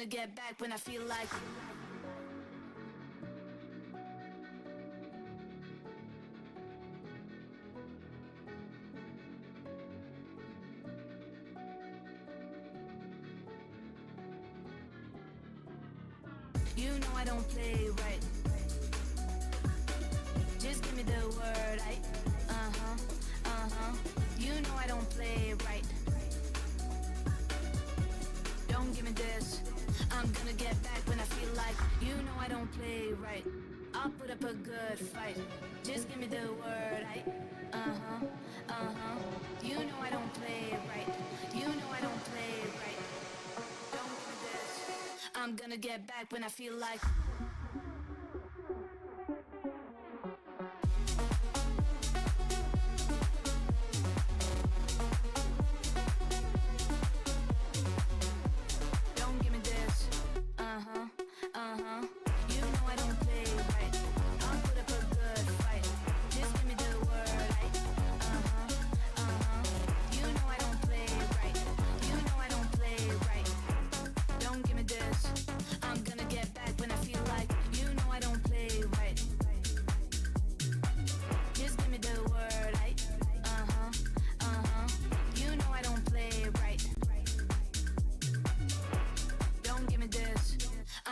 gonna get back when I feel like. You know I don't play right. Just give me the word, You know I don't play right. Don't give me this. I'm gonna get back when I feel like. You know I don't play right. I'll put up a good fight. Just give me the word, You know I don't play right. You know I don't play right. Don't give me this. I'm gonna get back when I feel like.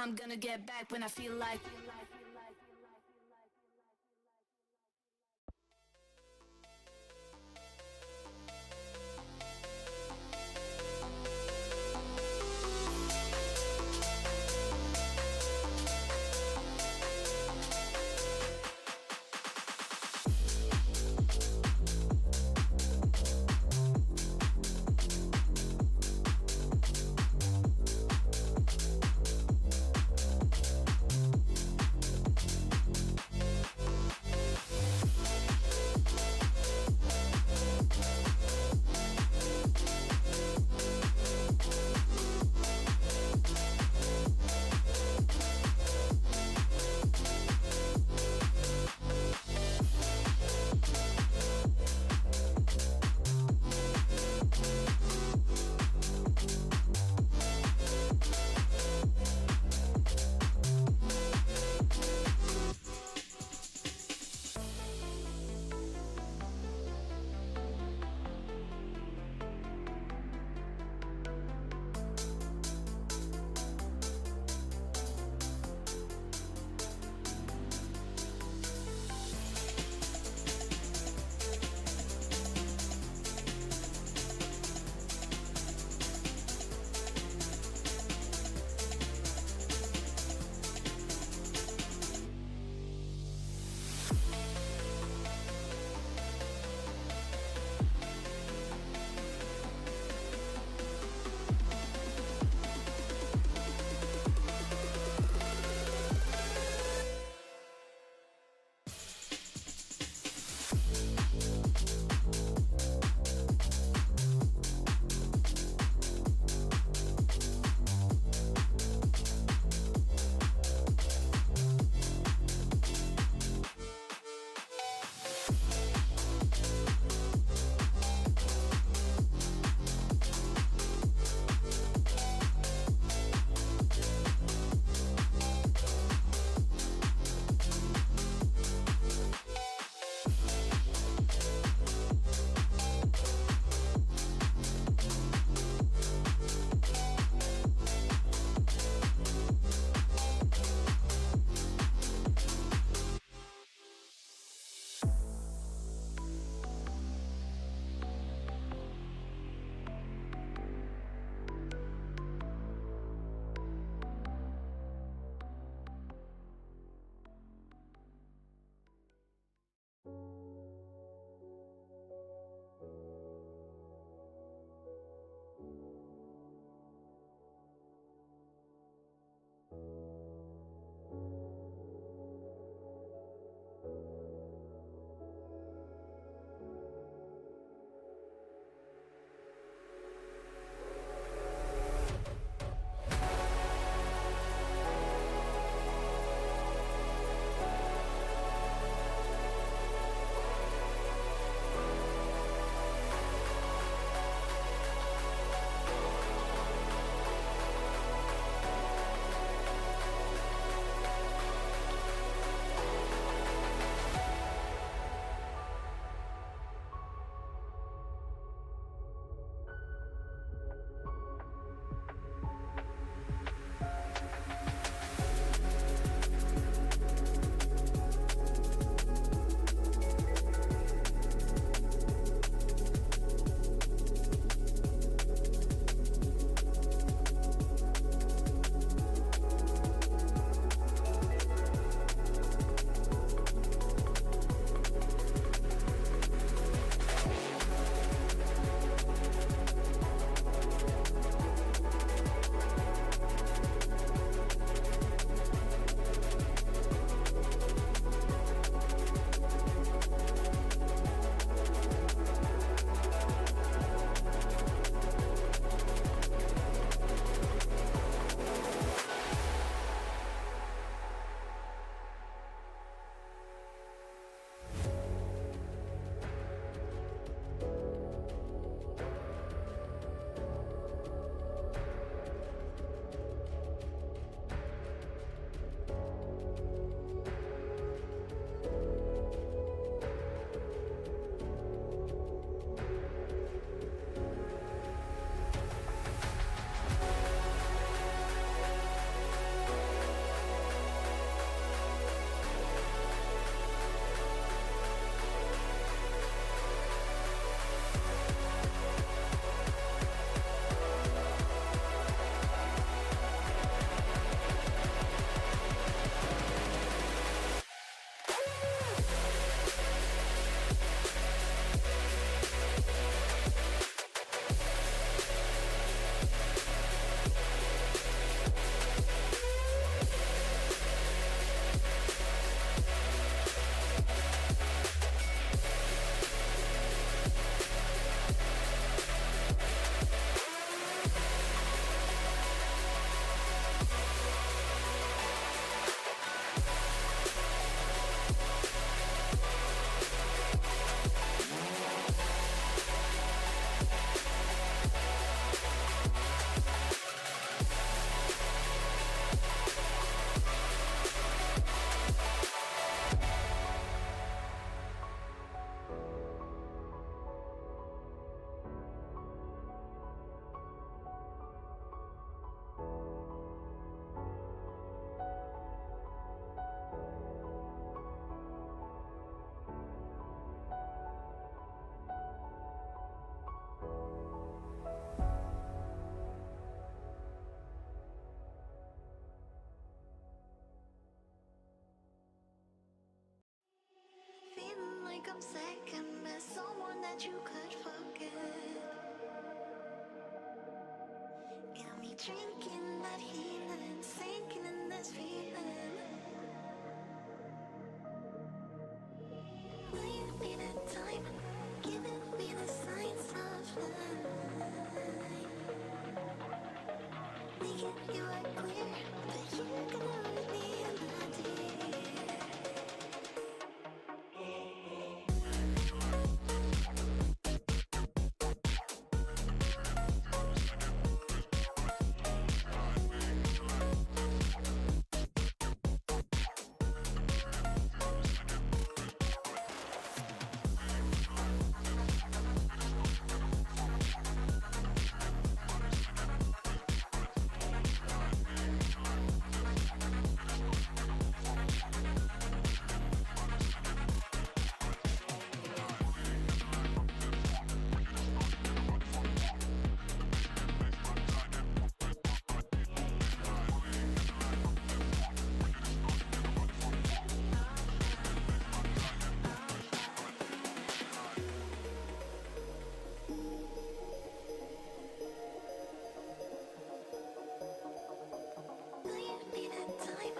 I'm gonna get back when I feel like. second best, someone that you could forget. Got me drinking that healing, sinking in this feeling. Will you be the time, giving me the signs of life? Making you are clear, but you're gonna leave me in the deep. Will you be the time,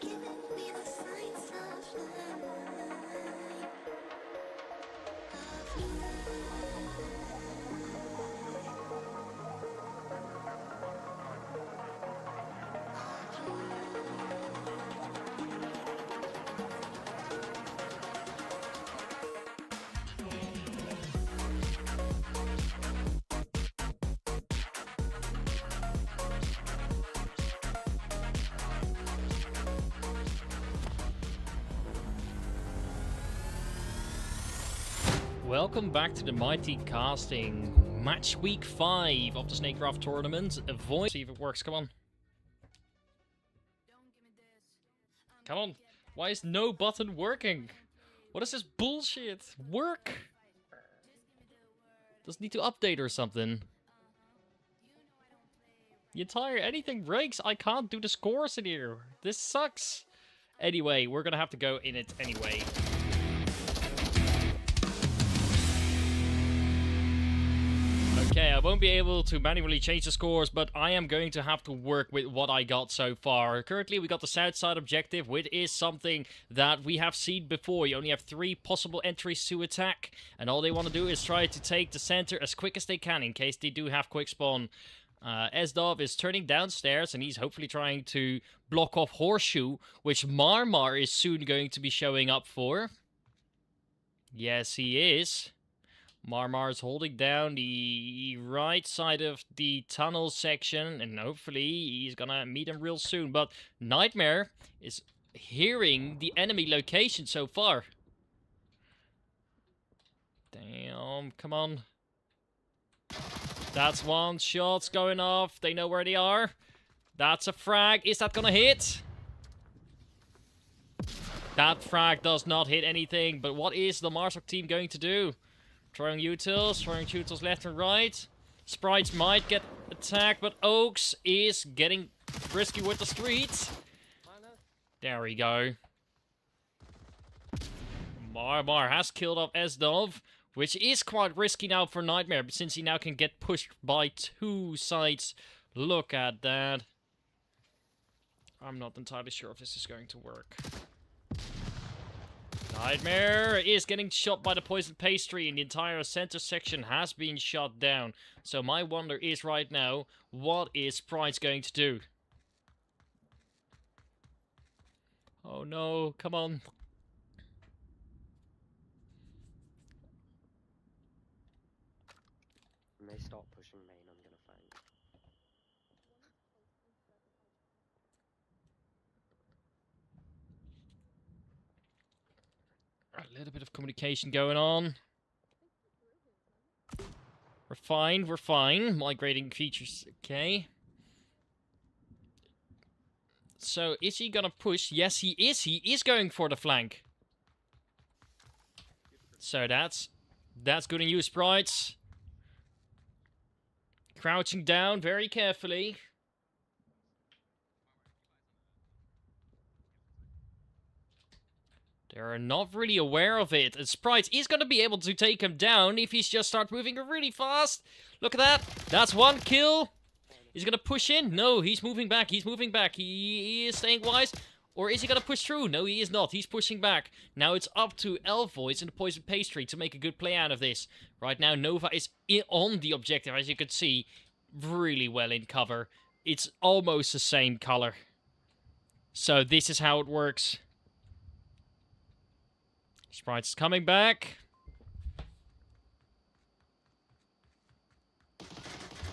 giving me the signs of life? Welcome back to the Mighty Casting match week 5 of the Snakedraft Tournament. Avoid. See if it works. Come on. Come on. Why is no button working? What is this bullshit? Work! Does it need to update or something? The entire anything breaks. I can't do the scores in here. This sucks. Anyway, we're gonna have to go in it anyway. Okay, I won't be able to manually change the scores, but I am going to have to work with what I got so far. Currently, we got the south side objective, which is something that we have seen before. You only have 3 possible entries to attack, and all they want to do is try to take the center as quick as they can, in case they do have quick spawn. Esdov is turning downstairs, and he's hopefully trying to block off Horseshoe, which Marmar is soon going to be showing up for. Yes, he is. Marmar's holding down the right side of the tunnel section, and hopefully he's gonna meet him real soon. But Nightmare is hearing the enemy location so far. Damn, come on. That's one shot's going off. They know where they are. That's a frag. Is that gonna hit? That frag does not hit anything, but what is the Marsok team going to do? Throwing utils left and right. Sprites might get attacked, but Oaks is getting risky with the streets. There we go. Marmar has killed off Esdov, which is quite risky now for Nightmare, since he now can get pushed by 2 sides. Look at that. I'm not entirely sure if this is going to work. Nightmare is getting shot by the poison pastry, and the entire center section has been shot down. So my wonder is right now, what is Sprites going to do? Oh no, come on. When they start pushing main, I'm gonna find you. A little bit of communication going on. We're fine, we're fine. Migrating features, okay. So, is he gonna push? Yes, he is. He is going for the flank. So that's good in use, Sprites. Crouching down very carefully. They're not really aware of it. And Sprite is going to be able to take him down if he's just start moving really fast. Look at that. That's one kill. Is he going to push in? No, he's moving back. He's moving back. He is staying wise. Or is he going to push through? No, he is not. He's pushing back. Now it's up to Elvoids and the Poison Pastry to make a good play out of this. Right now, Nova is on the objective, as you can see. Really well in cover. It's almost the same color. So this is how it works. Sprite's coming back.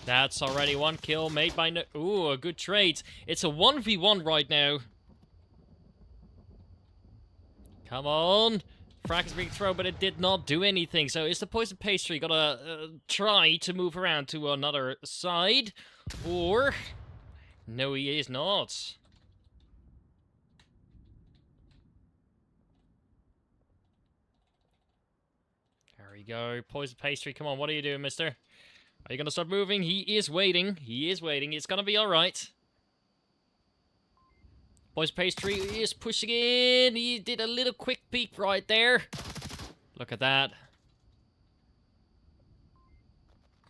That's already one kill made by no... Ooh, a good trade. It's a 1v1 right now. Come on. Frag is being thrown, but it did not do anything. So is the Poison Pastry gonna try to move around to another side? Or... No, he is not. There we go. Poison Pastry, come on, what are you doing, mister? Are you gonna start moving? He is waiting. He is waiting. It's gonna be alright. Poison Pastry is pushing in. He did a little quick peek right there. Look at that.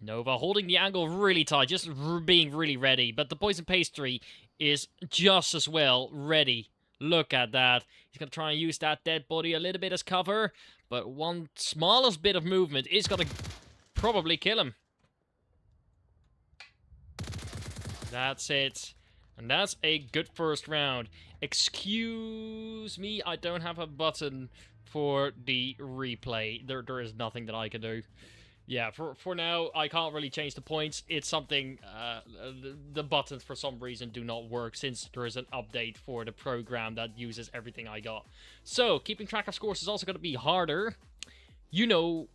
Nova holding the angle really tight, just being really ready. But the Poison Pastry is just as well ready. Look at that. He's going to try and use that dead body a little bit as cover. But one smallest bit of movement is going to probably kill him. That's it. And that's a good first round. Excuse me, I don't have a button for the replay. There is nothing that I can do. Yeah, for now, I can't really change the points. It's something, the buttons for some reason do not work since there is an update for the program that uses everything I got. So, keeping track of scores is also going to be harder. You know,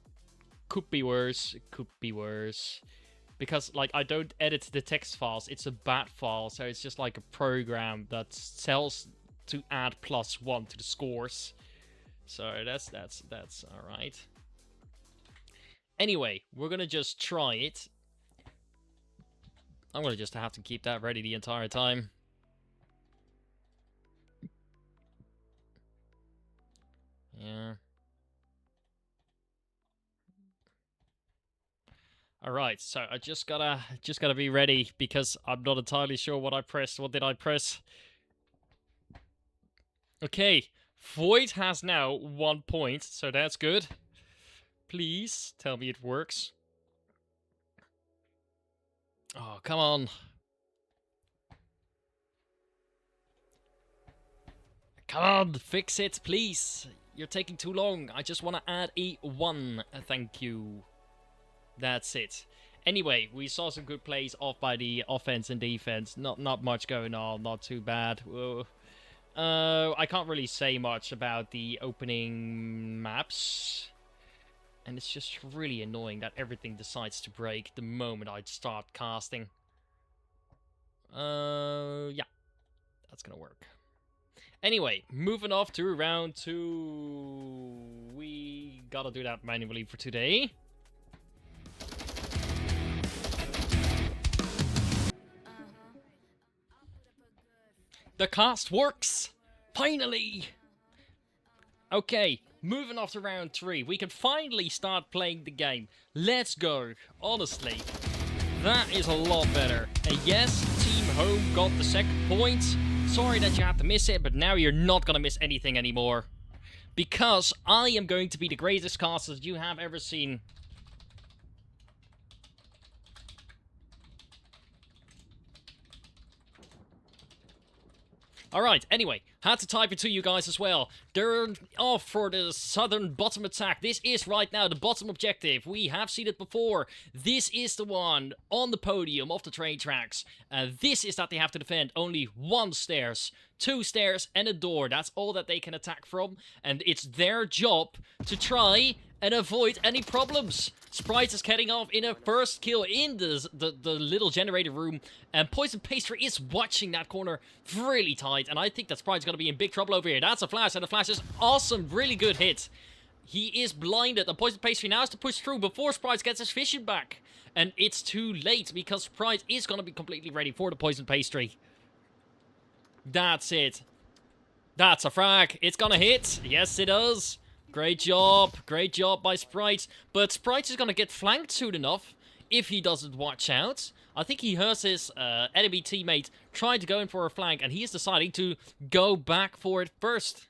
could be worse, could be worse. Because, like, I don't edit the text files, it's a bat file, so it's just like a program that tells to add +1 to the scores. So, that's alright. Anyway, we're gonna just try it. I'm gonna just have to keep that ready the entire time. Yeah. Alright, so I just gotta be ready because I'm not entirely sure what I pressed. What did I press? Okay, Void has now 1 point, so that's good. Please tell me it works. Oh, come on. Come on, fix it, please. You're taking too long. I just want to add a 1. Thank you. That's it. Anyway, we saw some good plays off by the offense and defense. Not much going on. Not too bad. Whoa. I can't really say much about the opening maps. And it's just really annoying that everything decides to break the moment I start casting. Yeah. That's gonna work. Anyway, moving off to round 2. We gotta do that manually for today. The cast works! Finally! Okay, moving off to round 3. We can finally start playing the game. Let's go. Honestly, that is a lot better. And yes, Team Home got the 2nd point. Sorry that you had to miss it, but now you're not gonna miss anything anymore. Because I am going to be the greatest caster you have ever seen. Alright, anyway, had to type it to you guys as well. They're off for the southern bottom attack. This is right now the bottom objective. We have seen it before. This is the one on the podium of the train tracks. This is that they have to defend only 1 stairs, 2 stairs and a door. That's all that they can attack from. And it's their job to try and avoid any problems. Sprite is getting off in a first kill in the little generator room. And Poison Pastry is watching that corner really tight. And I think that Sprite's going to be in big trouble over here. That's a flash, and the flash is awesome. Really good hit. He is blinded. The Poison Pastry now has to push through before Sprite gets his vision back. And it's too late because Sprite is going to be completely ready for the Poison Pastry. That's it. That's a frag. It's gonna hit. Yes, it does. Great job. Great job by Sprite. But Sprite is gonna get flanked soon enough if he doesn't watch out. I think he hears his enemy teammate trying to go in for a flank, and he is deciding to go back for it first.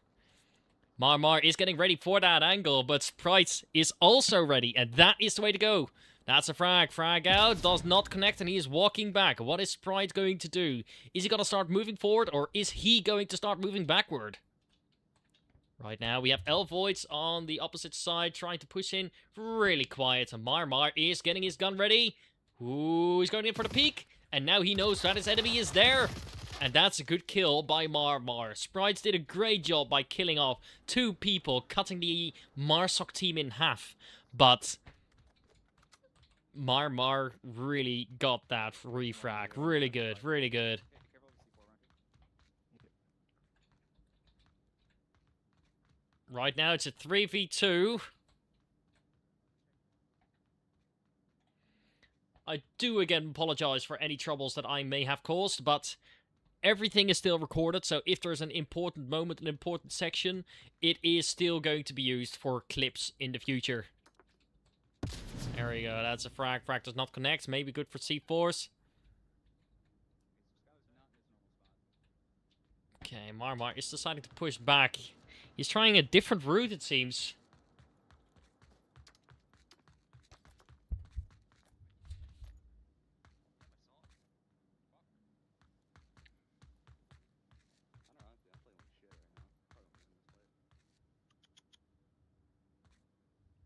Marmar is getting ready for that angle, but Sprite is also ready, and that is the way to go. That's a frag. Frag out, does not connect, and he is walking back. What is Sprite going to do? Is he going to start moving forward, or is he going to start moving backward? Right now, we have Elvoids on the opposite side trying to push in really quiet, and Marmar is getting his gun ready. Ooh, he's going in for the peek, and now he knows that his enemy is there. And that's a good kill by Marmar. Sprites did a great job by killing off 2 people, cutting the Marsok team in half. But Marmar really got that refrag. Really good, really good. Right now it's a 3v2. I do again apologize for any troubles that I may have caused, but everything is still recorded, so if there's an important moment, an important section, it is still going to be used for clips in the future. There we go, that's a frag. Frag does not connect, maybe good for C4s. Okay, Marmar is deciding to push back. He's trying a different route, it seems.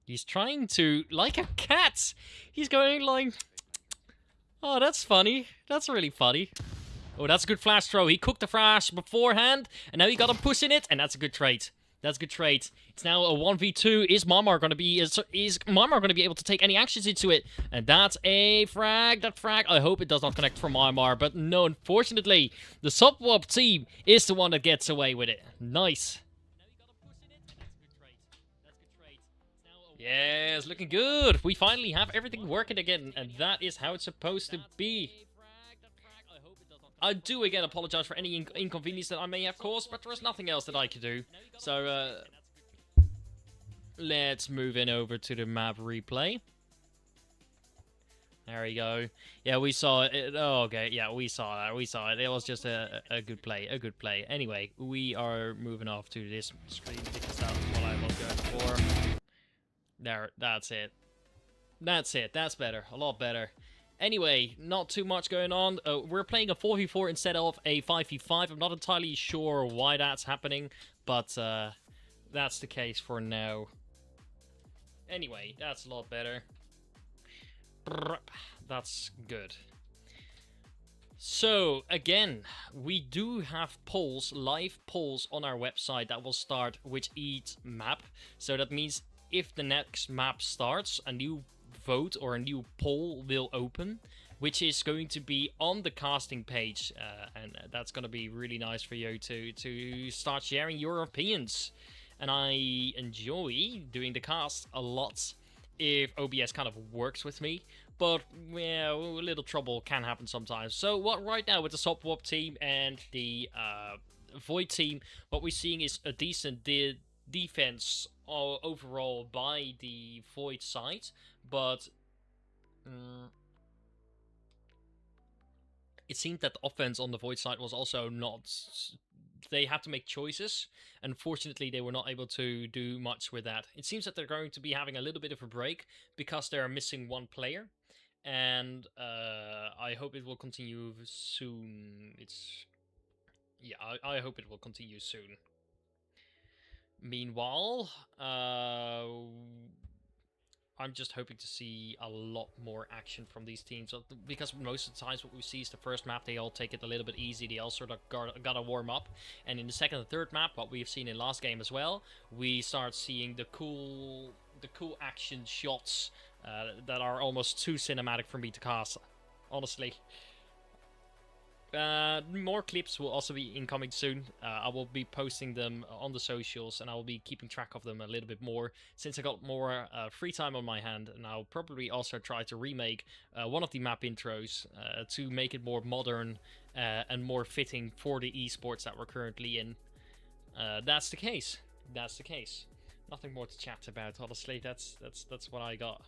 He's trying to, like a cat, he's going like, oh, that's funny. That's really funny. Oh, that's a good flash throw. He cooked the flash beforehand, and now he got him pushing it, and that's a good trade. That's a good trade. It's now a 1v2. Is Marmar going to be able to take any actions into it? And that's a frag. That frag, I hope it does not connect from Marmar, but no, unfortunately, the SOPHWOB team is the one that gets away with it. Nice. Yes, looking good. We finally have everything working again, and that is how it's supposed to be. I do again apologize for any inconvenience that I may have caused, but there's nothing else that I could do. So, let's move in over to the map replay. There we go. Yeah, we saw it. Oh, okay. Yeah, we saw that. We saw it. It was just a good play. A good play. Anyway, we are moving off to this screen because that's what I was going for. There, that's it. That's it. That's better. A lot better. Anyway, not too much going on. We're playing a 4v4 instead of a 5v5. I'm not entirely sure why that's happening, but that's the case for now. Anyway, that's a lot better. That's good. So, again, we do have polls, live polls on our website that will start with each map. So that means if the next map starts, a new vote or a new poll will open, which is going to be on the casting page, and that's going to be really nice for you to start sharing your opinions. And I enjoy doing the cast a lot if OBS kind of works with me, but yeah, a little trouble can happen sometimes. So what right now with the SOPHWOB team and the Void team, what we're seeing is a decent defense overall by the Void side, but it seemed that the offense on the Void side was also not. They had to make choices. Unfortunately, they were not able to do much with that. It seems that they're going to be having a little bit of a break because they're missing one player, and I hope it will continue soon. I hope it will continue soon. Meanwhile, I'm just hoping to see a lot more action from these teams, because most of the times what we see is the first map, they all take it a little bit easy, they all sort of gotta warm up, and in the second and third map, what we've seen in last game as well, we start seeing the cool action shots that are almost too cinematic for me to cast, honestly. More clips will also be incoming soon. I will be posting them on the socials, and I will be keeping track of them a little bit more since I got more free time on my hand, and I'll probably also try to remake one of the map intros to make it more modern and more fitting for the esports that we're currently in. That's the case. That's the case. Nothing more to chat about, honestly. That's what I got.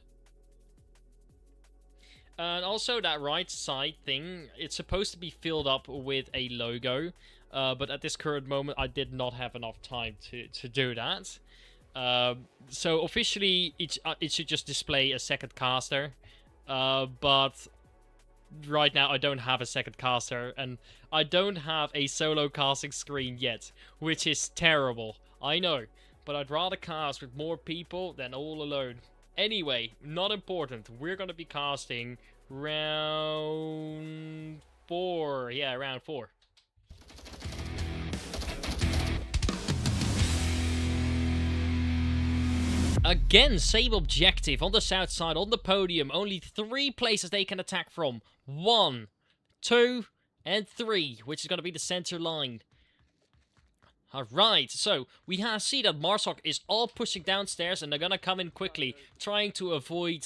And also that right side thing, it's supposed to be filled up with a logo, but at this current moment I did not have enough time to do that. So officially it should just display a second caster, but right now I don't have a second caster, and I don't have a solo casting screen yet, which is terrible, I know, but I'd rather cast with more people than all alone. Anyway, not important, we're gonna be casting round 4, yeah, round 4. Again, same objective on the south side, on the podium. Only 3 places they can attack from. 1, 2, and 3, which is going to be the center line. Alright, so we see that Marsoc is all pushing downstairs, and they're going to come in quickly, trying to avoid,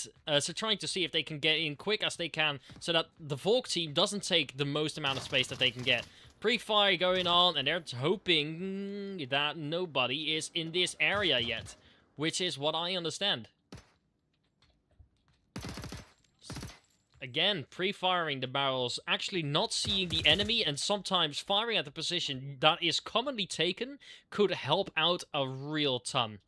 trying to see if they can get in quick as they can, so that the Volk team doesn't take the most amount of space that they can get. Pre-fire going on, and they're hoping that nobody is in this area yet. Which is what I understand. Again, pre-firing the barrels, actually not seeing the enemy, and sometimes firing at the position that is commonly taken could help out a real ton.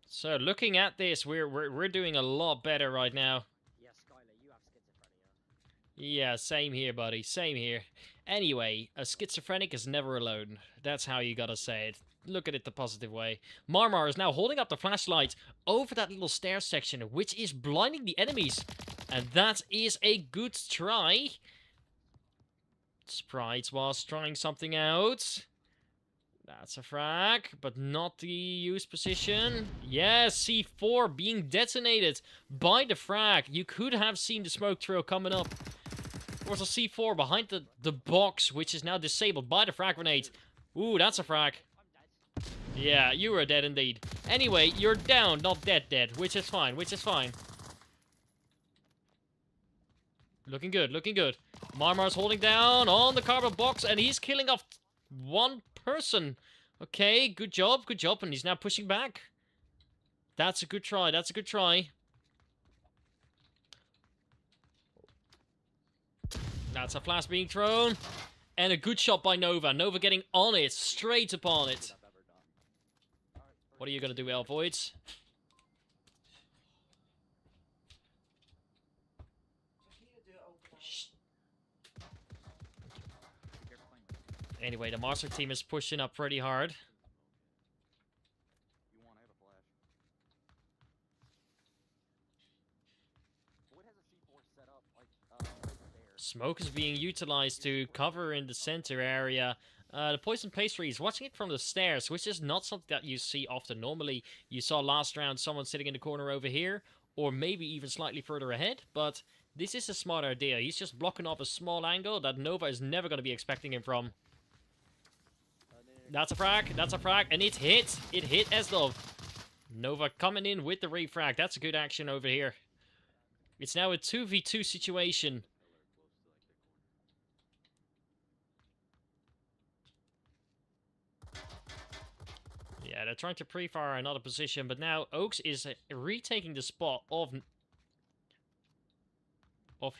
So looking at this, we're doing a lot better right now. Yeah, Skylar, you have schizophrenia. Yeah, same here, buddy. Same here. Anyway, a schizophrenic is never alone. That's how you gotta say it. Look at it the positive way. Marmar is now holding up the flashlight over that little stair section, which is blinding the enemies. And that is a good try. Sprites was trying something out. That's a frag, but not the use position. Yes, C4 being detonated by the frag. You could have seen the smoke trail coming up. There was a C4 behind the box, which is now disabled by the frag grenade. Ooh, that's a frag. Yeah, you were dead indeed. Anyway, you're down, not dead, which is fine, Looking good, looking good. Marmar's holding down on the cardboard box, and he's killing off 1 person. Okay, good job, and he's now pushing back. That's a good try, that's a good try. That's a flash being thrown. And a good shot by Nova. Nova getting on it, straight upon it. What are you going to do, Elvoids? Anyway, the Monster team is pushing up pretty hard. Smoke is being utilized to cover in the center area. The Poison Pastry is watching it from the stairs, which is not something that you see often. Normally, you saw last round someone sitting in the corner over here, or maybe even slightly further ahead, but this is a smart idea. He's just blocking off a small angle that Nova is never going to be expecting him from. That's a frag, and it hit. It hit Esdov. Nova coming in with the refrag. That's a good action over here. It's now a 2v2 situation. Yeah, they're trying to pre-fire another position, but now Oaks is retaking the spot of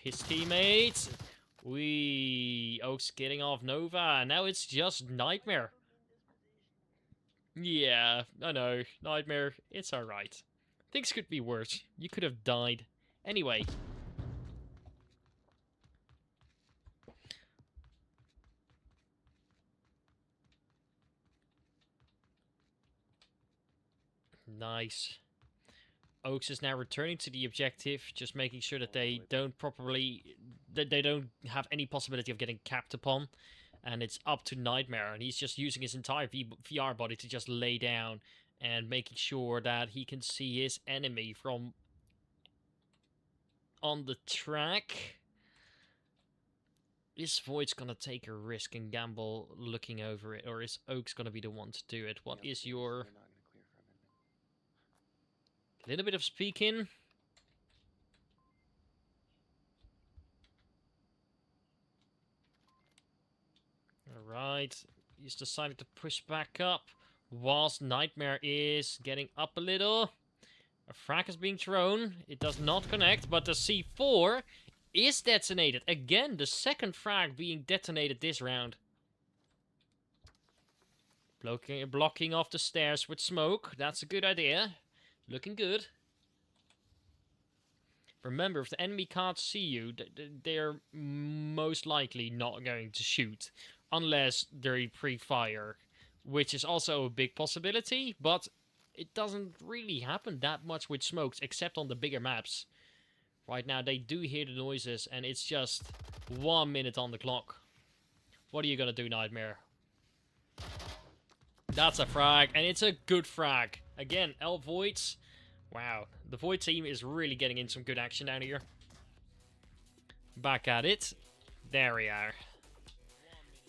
his teammates. Oaks getting off Nova, and now it's just Nightmare. Yeah, I know. Nightmare, it's alright. Things could be worse. You could have died. Anyway. Nice. Oaks is now returning to the objective, just making sure that they don't they don't have any possibility of getting capped upon. And it's up to Nightmare, and he's just using his entire VR body to just lay down and making sure that he can see his enemy from on the track. Is Void's gonna take a risk and gamble looking over it, or is Oaks gonna be the one to do it? What is your... little bit of speaking. Alright, he's decided to push back up, whilst Nightmare is getting up a little. A frag is being thrown, it does not connect, but the C4 is detonated. Again, the second frag being detonated this round. Blocking off the stairs with smoke, that's a good idea. Looking good. Remember, if the enemy can't see you, they're most likely not going to shoot. Unless they pre-fire, which is also a big possibility, but it doesn't really happen that much with smokes, except on the bigger maps. Right now, they do hear the noises, and it's just 1 minute on the clock. What are you gonna do, Nightmare? That's a frag, and it's a good frag. Again, L Voids. Wow, the Void team is really getting in some good action down here. Back at it. There we are.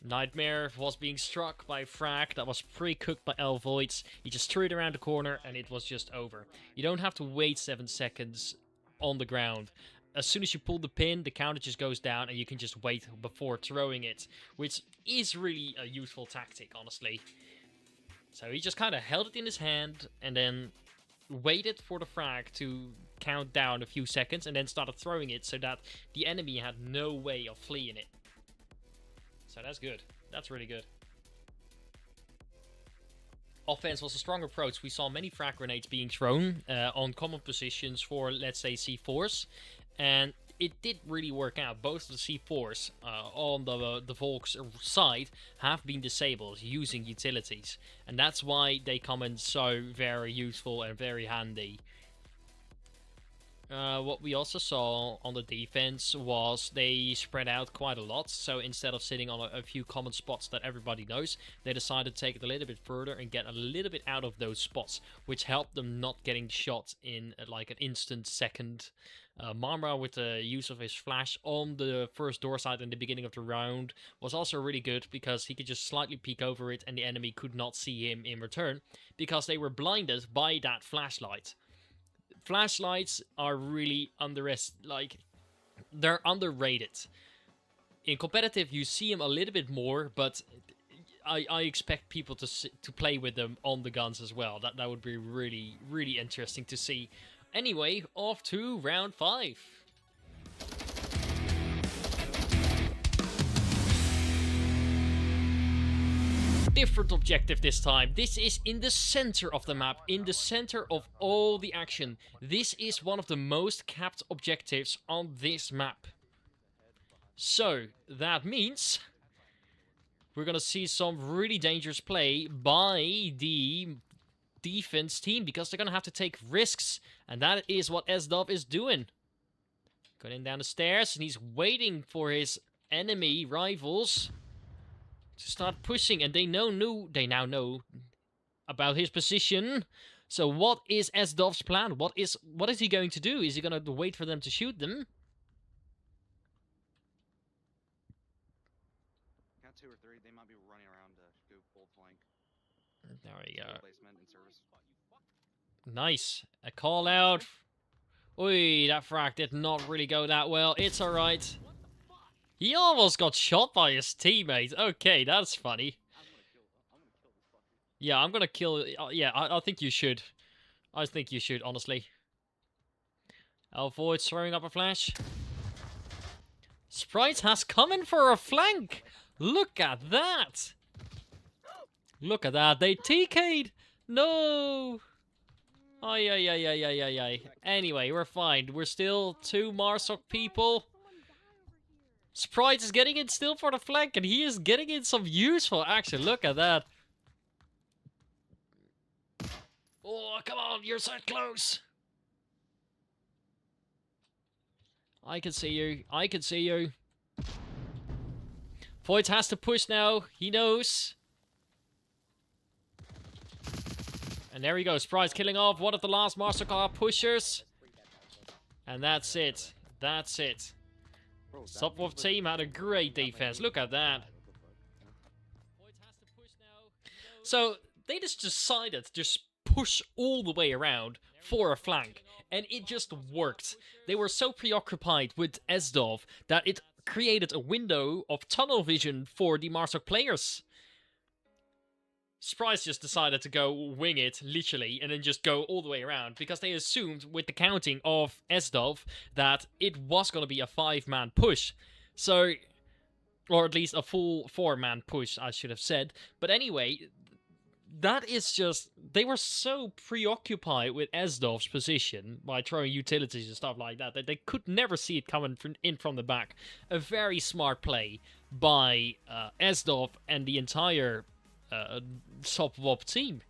Nightmare was being struck by a frag that was pre-cooked by L Voids. He just threw it around the corner and it was just over. You don't have to wait 7 seconds on the ground. As soon as you pull the pin, the counter just goes down and you can just wait before throwing it. Which is really a useful tactic, honestly. So he just kind of held it in his hand and then waited for the frag to count down a few seconds and then started throwing it so that the enemy had no way of fleeing it. So that's good. That's really good. Offense was a strong approach. We saw many frag grenades being thrown on common positions for, let's say, C4s. And it did really work out. Both of the C4s on the Volk's side have been disabled using utilities. And that's why they come in so very useful and very handy. What we also saw on the defense was they spread out quite a lot. So instead of sitting on a few common spots that everybody knows, they decided to take it a little bit further and get a little bit out of those spots, which helped them not getting shot in like an instant second. Marmara, with the use of his flash on the first door side in the beginning of the round, was also really good because he could just slightly peek over it and the enemy could not see him in return because they were blinded by that flashlight. Flashlights are really they're underrated. In competitive, you see them a little bit more, but I expect people to play with them on the guns as well. That would be really, really interesting to see. Anyway, off to round 5. Different objective this time. This is in the center of the map, in the center of all the action. This is one of the most capped objectives on this map. So, that means we're gonna see some really dangerous play by the defense team because they're gonna have to take risks, and that is what SOPHWOB is doing. Going down the stairs, and he's waiting for his enemy rivals to start pushing, and they now know about his position. So what is SOPHWOB's plan? What is he going to do? Is he gonna wait for them to shoot them? Count 2 or 3, they might be running around to go full flank. There we go. Placement and service. Nice. A call out. Oi, that frag did not really go that well. It's alright. He almost got shot by his teammate. Okay, that's funny. Yeah, I'm gonna kill... yeah, I think you should. I think you should, honestly. Avoid throwing up a flash. Sprite has come in for a flank. Look at that. Look at that. They TK'd. No. Ay. Anyway, we're fine. We're still 2 Marsok people. Sprite is getting in still for the flank, and he is getting in some useful action. Look at that. Oh, come on, you're so close. I can see you. I can see you. Void has to push now. He knows. And there we go. Sprite's killing off one of the last Mastercard pushers. And that's it. That's it. SOPHWOB team had a great defense. Look at that. So, they just decided to just push all the way around for a flank. And it just worked. They were so preoccupied with SOPHWOB that it created a window of tunnel vision for the Marsok players. Spryce just decided to go wing it, literally, and then just go all the way around, because they assumed, with the counting of SDOV, that it was going to be a 5-man push. So, or at least a full 4-man push, I should have said. But anyway, that is just, they were so preoccupied with SDOV's position by throwing utilities and stuff like that, that they could never see it coming in from the back. A very smart play by SDOV and the entire SOPHWOB team.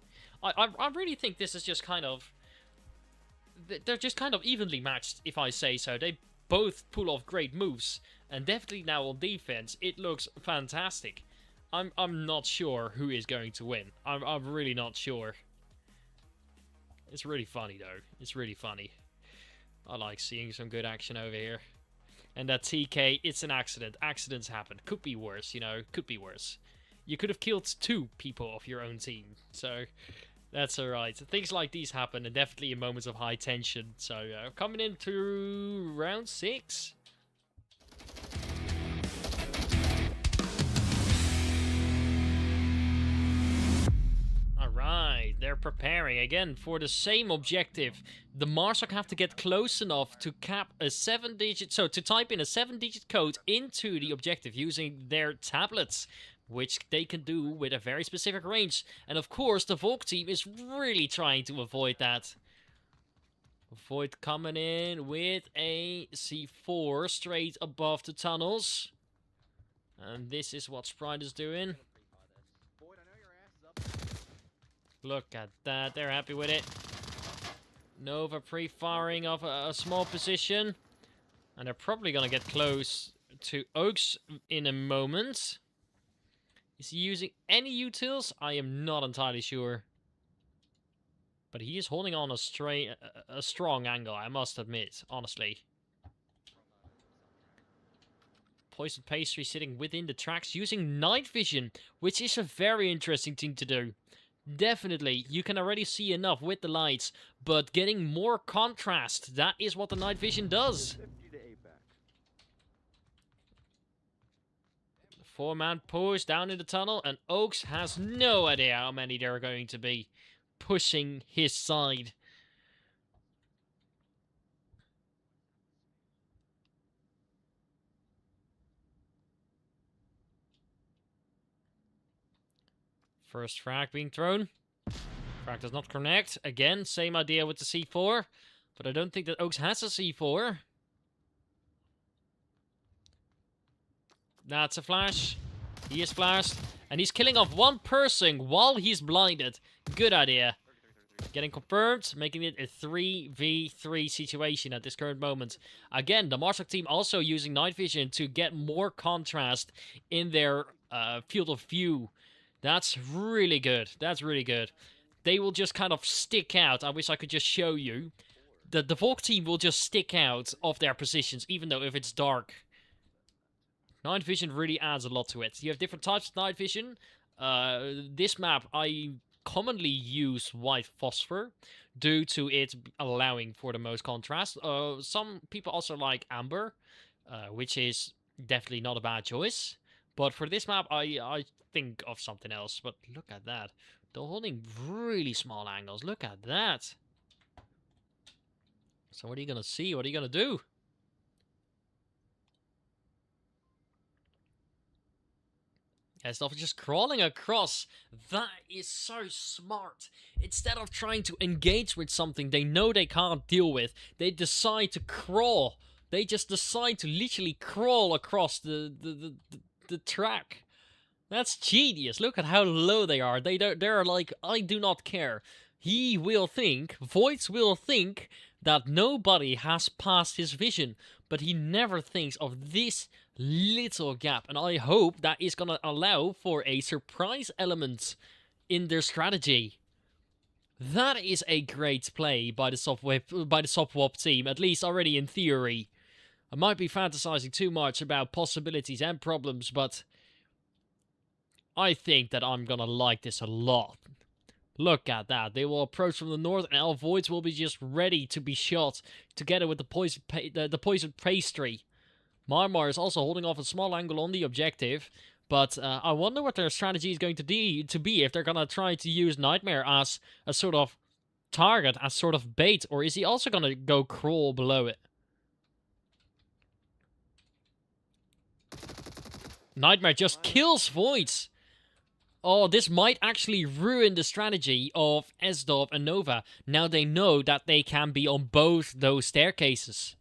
I really think this is just kind of, they're just kind of evenly matched, if I say so. They both pull off great moves, and definitely now on defense, it looks fantastic. I'm not sure who is going to win. I'm really not sure. It's really funny though. It's really funny. I like seeing some good action over here. And that TK, it's an accident. Accidents happen. Could be worse, you know. Could be worse. You could have killed 2 people of your own team. So, that's alright. Things like these happen, and definitely in moments of high tension. So, coming into round 6. Alright, they're preparing again for the same objective. The Marsok have to get close enough to cap a 7-digit... So, to type in a 7-digit code into the objective using their tablets, which they can do with a very specific range. And of course, the Volk team is really trying to avoid that. Void coming in with a C4 straight above the tunnels. And this is what Sprite is doing. Look at that, they're happy with it. Nova pre-firing off a small position. And they're probably gonna get close to Oaks in a moment. Is he using any utils? I am not entirely sure. But he is holding on a strong angle, I must admit, honestly. Poison Pastry sitting within the tracks using night vision, which is a very interesting thing to do. Definitely, you can already see enough with the lights, but getting more contrast, that is what the night vision does. 4-man push down in the tunnel, and Oaks has no idea how many there are going to be pushing his side. First frag being thrown. Frag does not connect. Again, same idea with the C4, but I don't think that Oaks has a C4. That's a flash. He is flashed. And he's killing off 1 person while he's blinded. Good idea. Getting confirmed, making it a 3v3 situation at this current moment. Again, the Marsok team also using night vision to get more contrast in their field of view. That's really good. That's really good. They will just kind of stick out. I wish I could just show you. The Volk team will just stick out of their positions, even though if it's dark. Night vision really adds a lot to it. You have different types of night vision. This map, I commonly use white phosphor due to it allowing for the most contrast. Some people also like amber, which is definitely not a bad choice. But for this map, I think of something else. But look at that. They're holding really small angles. Look at that. So what are you going to see? What are you going to do? Stuff is just crawling across. That is so smart. Instead of trying to engage with something they know they can't deal with, they decide to crawl. They just decide to literally crawl across the track. That's genius. Look at how low they are. They're like, I do not care. He will think, Voids will think that nobody has passed his vision, but he never thinks of this little gap, and I hope that is going to allow for a surprise element in their strategy. That is a great play by the SOPHWOB team, at least already in theory. I might be fantasizing too much about possibilities and problems, but I think that I'm going to like this a lot. Look at that. They will approach from the north, and our Voids will be just ready to be shot together with the poison pastry. Marmar is also holding off a small angle on the objective. But I wonder what their strategy is going to be if they're going to try to use Nightmare as a sort of target, as sort of bait. Or is he also going to go crawl below it? Nightmare just kills Voids. Oh, this might actually ruin the strategy of SOPHWOB and Nova. Now they know that they can be on both those staircases.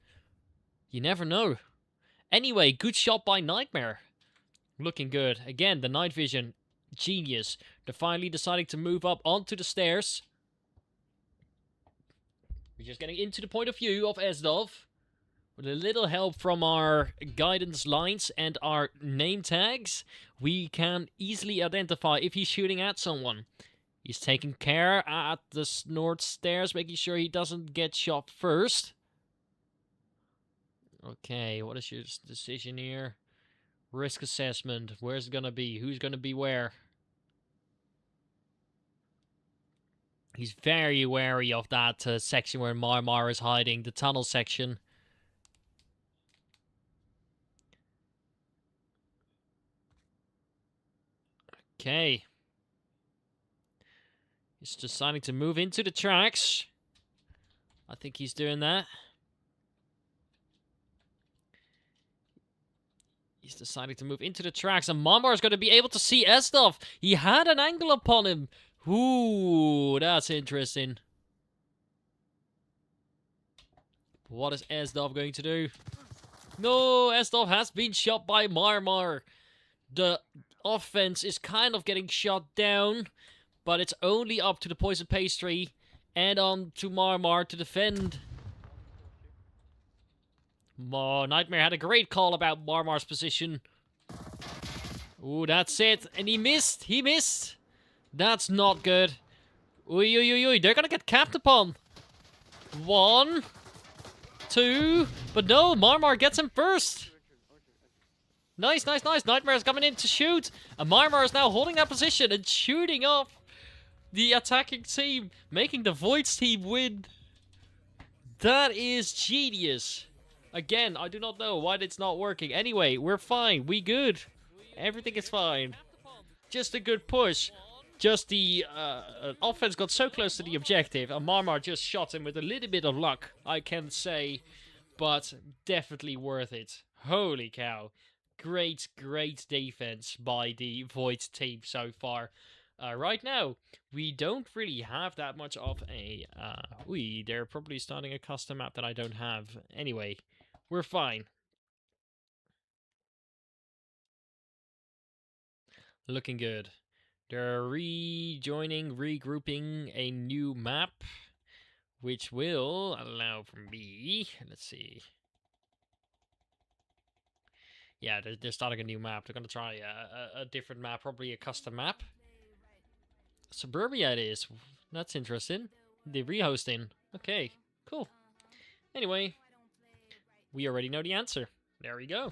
You never know. Anyway, good shot by Nightmare. Looking good. Again, the night vision. Genius. They're finally deciding to move up onto the stairs. We're just getting into the point of view of SOPHWOB. With a little help from our guidance lines and our name tags, we can easily identify if he's shooting at someone. He's taking care at the north stairs, making sure he doesn't get shot first. Okay, what is your decision here? Risk assessment. Where's it gonna be? Who's gonna be where? He's very wary of that section where Marmar is hiding, the tunnel section. Okay. He's deciding to move into the tracks. I think he's doing that. He's deciding to move into the tracks, and Marmar is going to be able to see SOPHWOB. He had an angle upon him. Ooh, that's interesting. What is SOPHWOB going to do? No, SOPHWOB has been shot by Marmar. The offense is kind of getting shot down, but it's only up to the Poison Pastry and on to Marmar to defend. Oh, Nightmare had a great call about Marmar's position. Ooh, that's it. And he missed. He missed. That's not good. Oi, oi, oi, oi. They're gonna get capped upon. 1, 2. But no, Marmar gets him first. Nice, nice, nice. Nightmare is coming in to shoot. And Marmar is now holding that position and shooting off the attacking team, making the Voids team win. That is genius. Again, I do not know why it's not working. Anyway, we're fine. We good. Everything is fine. Just a good push. Just the offense got so close to the objective, and Marmar just shot him with a little bit of luck, I can say. But definitely worth it. Holy cow. Great, great defense by the Void team so far. Right now, we don't really have that much of a... they're probably starting a custom map that I don't have. Anyway, we're fine. Looking good. They're regrouping a new map, which will allow for me... Let's see... Yeah, they're starting a new map. They're going to try a different map, probably a custom map. Suburbia it is. That's interesting. They're rehosting. Okay, cool. Anyway, we already know the answer. There we go.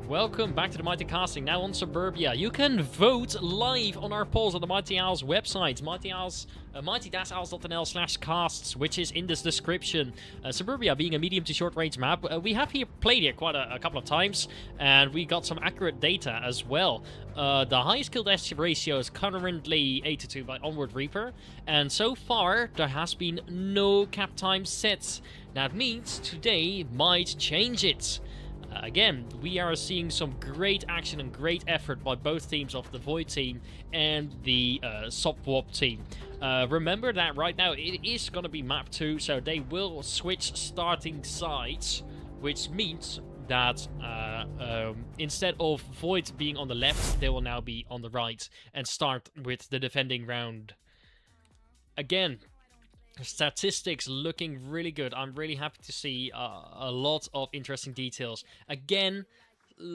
Welcome back to the Mighty Casting, now on Suburbia. You can vote live on our polls on the Mighty Owls website, mighty-owls.nl/casts, which is in this description. Suburbia being a medium to short range map, we have here played it quite a couple of times, and we got some accurate data as well. The highest kill death ratio is currently 8-2 by Onward Reaper, and so far there has been no cap time sets. That means today might change it. Again, we are seeing some great action and great effort by both teams of the Void team and the SOPHWOB team. Remember that right now it is going to be map 2, so they will switch starting sides, which means that instead of Void being on the left, they will now be on the right and start with the defending round. Again, statistics looking really good. I'm really happy to see a lot of interesting details. Again,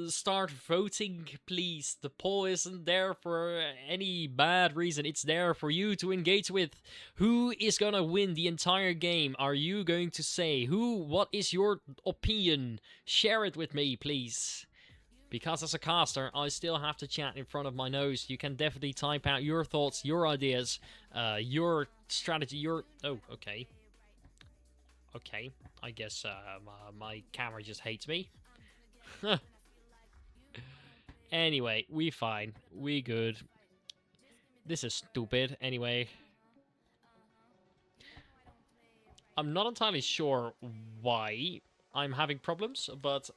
start voting, please. The poll isn't there for any bad reason. It's there for you to engage with. Who is gonna win the entire game? Are you going to say who? What is your opinion? Share it with me, please. Because as a caster, I still have to chat in front of my nose. You can definitely type out your thoughts, your ideas, your strategy, your... Oh, okay. Okay, I guess my camera just hates me. Anyway, we fine. We good. This is stupid. Anyway. I'm not entirely sure why I'm having problems, but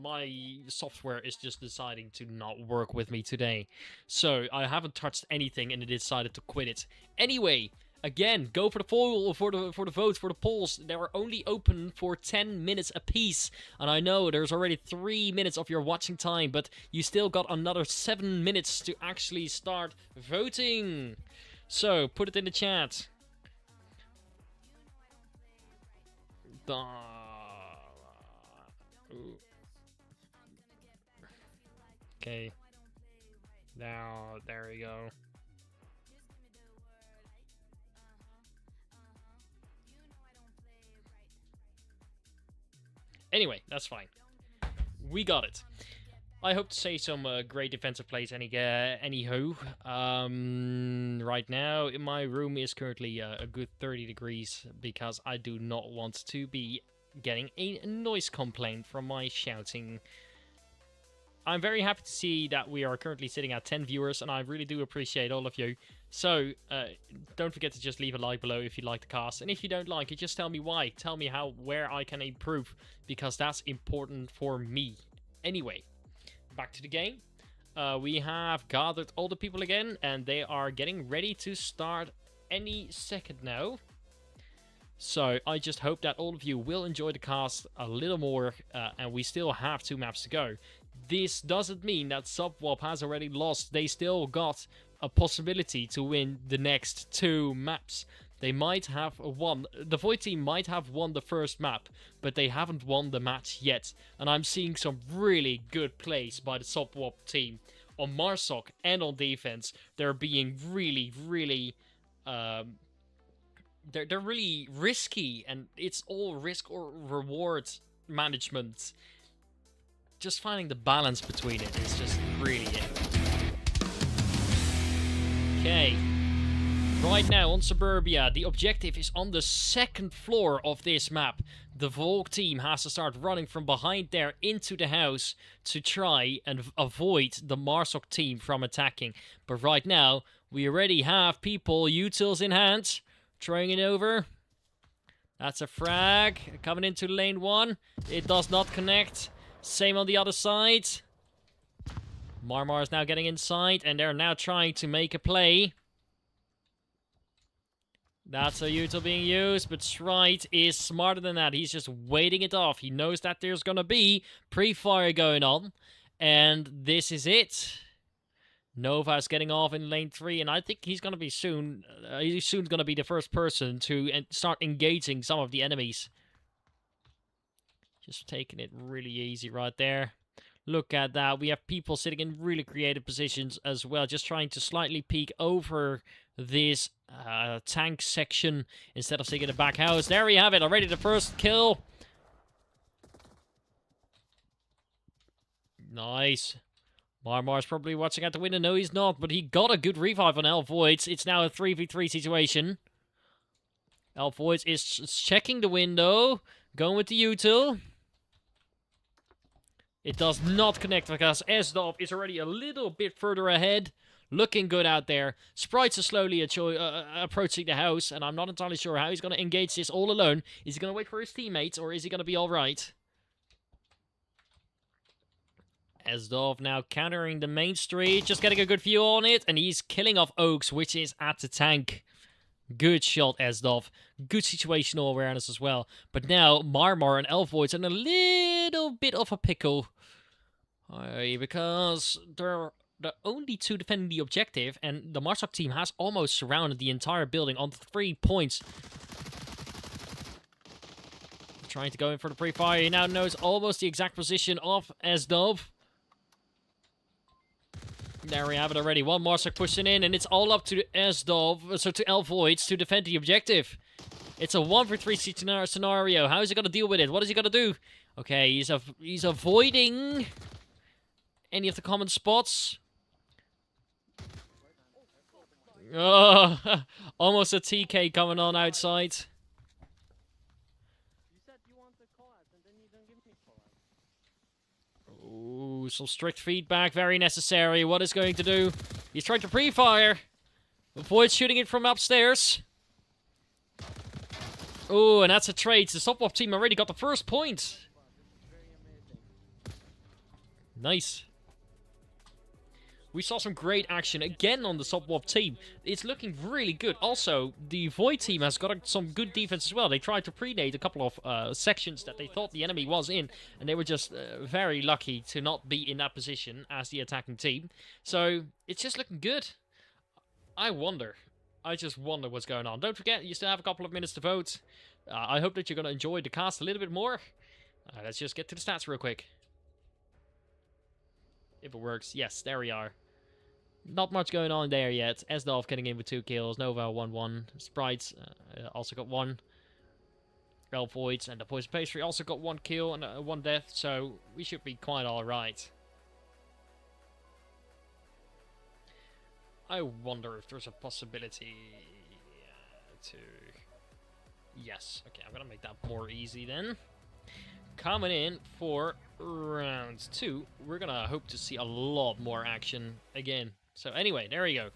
my software is just deciding to not work with me today. So I haven't touched anything and it decided to quit it. Anyway, again, go for the poll, for the votes, for the polls. They are only open for 10 minutes apiece. And I know there's already 3 minutes of your watching time, but you still got another 7 minutes to actually start voting. So put it in the chat. Okay. Now, there we go. Anyway, that's fine. We got it. I hope to say some great defensive plays anywho. Right now, my room is currently a good 30 degrees because I do not want to be getting a noise complaint from my shouting. I'm very happy to see that we are currently sitting at 10 viewers, and I really do appreciate all of you. So, don't forget to just leave a like below if you like the cast, and if you don't like it, just tell me why. Tell me where I can improve, because that's important for me. Anyway. Back to the game. We have gathered all the people again, and they are getting ready to start any second now. So I just hope that all of you will enjoy the cast a little more, and we still have 2 maps to go. This doesn't mean that SOPHWOB has already lost. They still got a possibility to win the next 2 maps. They might have won. The Void team might have won the first map, but they haven't won the match yet. And I'm seeing some really good plays by the SOPHWOB team on Marsok and on defense. They're being really, really, they're really risky, and it's all risk or reward management. Just finding the balance between it is just really it. Okay. Right now on Suburbia, the objective is on the 2nd floor of this map. The Volk team has to start running from behind there into the house to try and avoid the Marsok team from attacking. But right now, we already have people, utils in hand, throwing it over. That's a frag, coming into lane 1. It does not connect. Same on the other side. Marmar is now getting inside, and they're now trying to make a play. That's a util being used, but Stride is smarter than that. He's just waiting it off. He knows that there's going to be pre-fire going on, and this is it. Nova is getting off in lane 3, and I think he's going to be soon. He's soon going to be the first person to start engaging some of the enemies. Just taking it really easy right there. Look at that. We have people sitting in really creative positions as well, just trying to slightly peek over this tank section instead of sitting in the back house. There we have it. Already the first kill. Nice. Marmar's probably watching out the window. No, he's not, but he got a good revive on Elvoids. It's now a 3v3 situation. Elvoids is checking the window, going with the util. It does not connect because SOPHWOB is already a little bit further ahead. Looking good out there. Sprites are slowly approaching the house, and I'm not entirely sure how he's going to engage this all alone. Is he going to wait for his teammates, or is he going to be alright? SOPHWOB now countering the main street, just getting a good view on it, and he's killing off Oaks, which is at the tank. Good shot, SOPHWOB. Good situational awareness as well. But now, Marmar and Elvoids are in a little bit of a pickle. Because they're the only 2 defending the objective, and the Marsok team has almost surrounded the entire building on 3 points. Trying to go in for the pre-fire. He now knows almost the exact position of SOPHWOB. There we have it already. One Marsok pushing in, and it's all up to SOPHWOB, so to Elvoids to defend the objective. It's a 1v3 scenario. How is he going to deal with it? What is he going to do? Okay, he's avoiding any of the common spots. Oh, almost a TK coming on outside. some strict feedback. Very necessary. What is going to do? He's trying to pre-fire. Avoid shooting it from upstairs. Oh, and that's a trade. The SOPHWOB team already got the first point. Nice. We saw some great action again on the SOPHWOB team. It's looking really good. Also, the Void team has got some good defense as well. They tried to predate a couple of sections that they thought the enemy was in, and they were just very lucky to not be in that position as the attacking team. So, it's just looking good. I just wonder what's going on. Don't forget, you still have a couple of minutes to vote. I hope that you're going to enjoy the cast a little bit more. Let's just get to the stats real quick. If it works. Yes, there we are. Not much going on there yet. Esdolf getting in with 2 kills. Nova 1-1. Sprites also got 1. Voids and the Poison Pastry also got 1 kill and 1 death. So we should be quite alright. I wonder if there's a possibility to... Yes. Okay, I'm going to make that more easy then. Coming in for round 2, we're gonna hope to see a lot more action again. So anyway, there we go.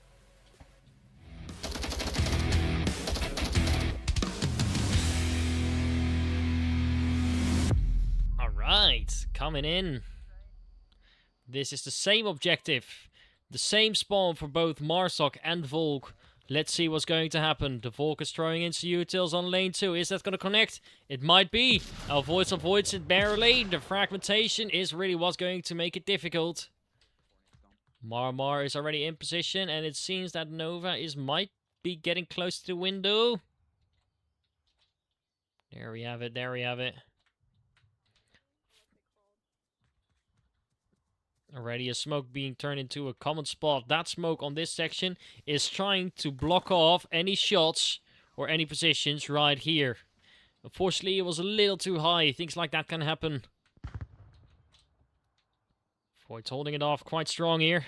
Alright, coming in. This is the same objective. The same spawn for both Marsok and Volk. Let's see what's going to happen. The Volk is throwing into Utils on lane 2. Is that going to connect? It might be. Avoids it barely. The fragmentation is really what's going to make it difficult. Marmar is already in position, and it seems that Nova might be getting close to the window. There we have it. There we have it. Already a smoke being turned into a common spot. That smoke on this section is trying to block off any shots or any positions right here. Unfortunately, it was a little too high. Things like that can happen. Void's holding it off quite strong here.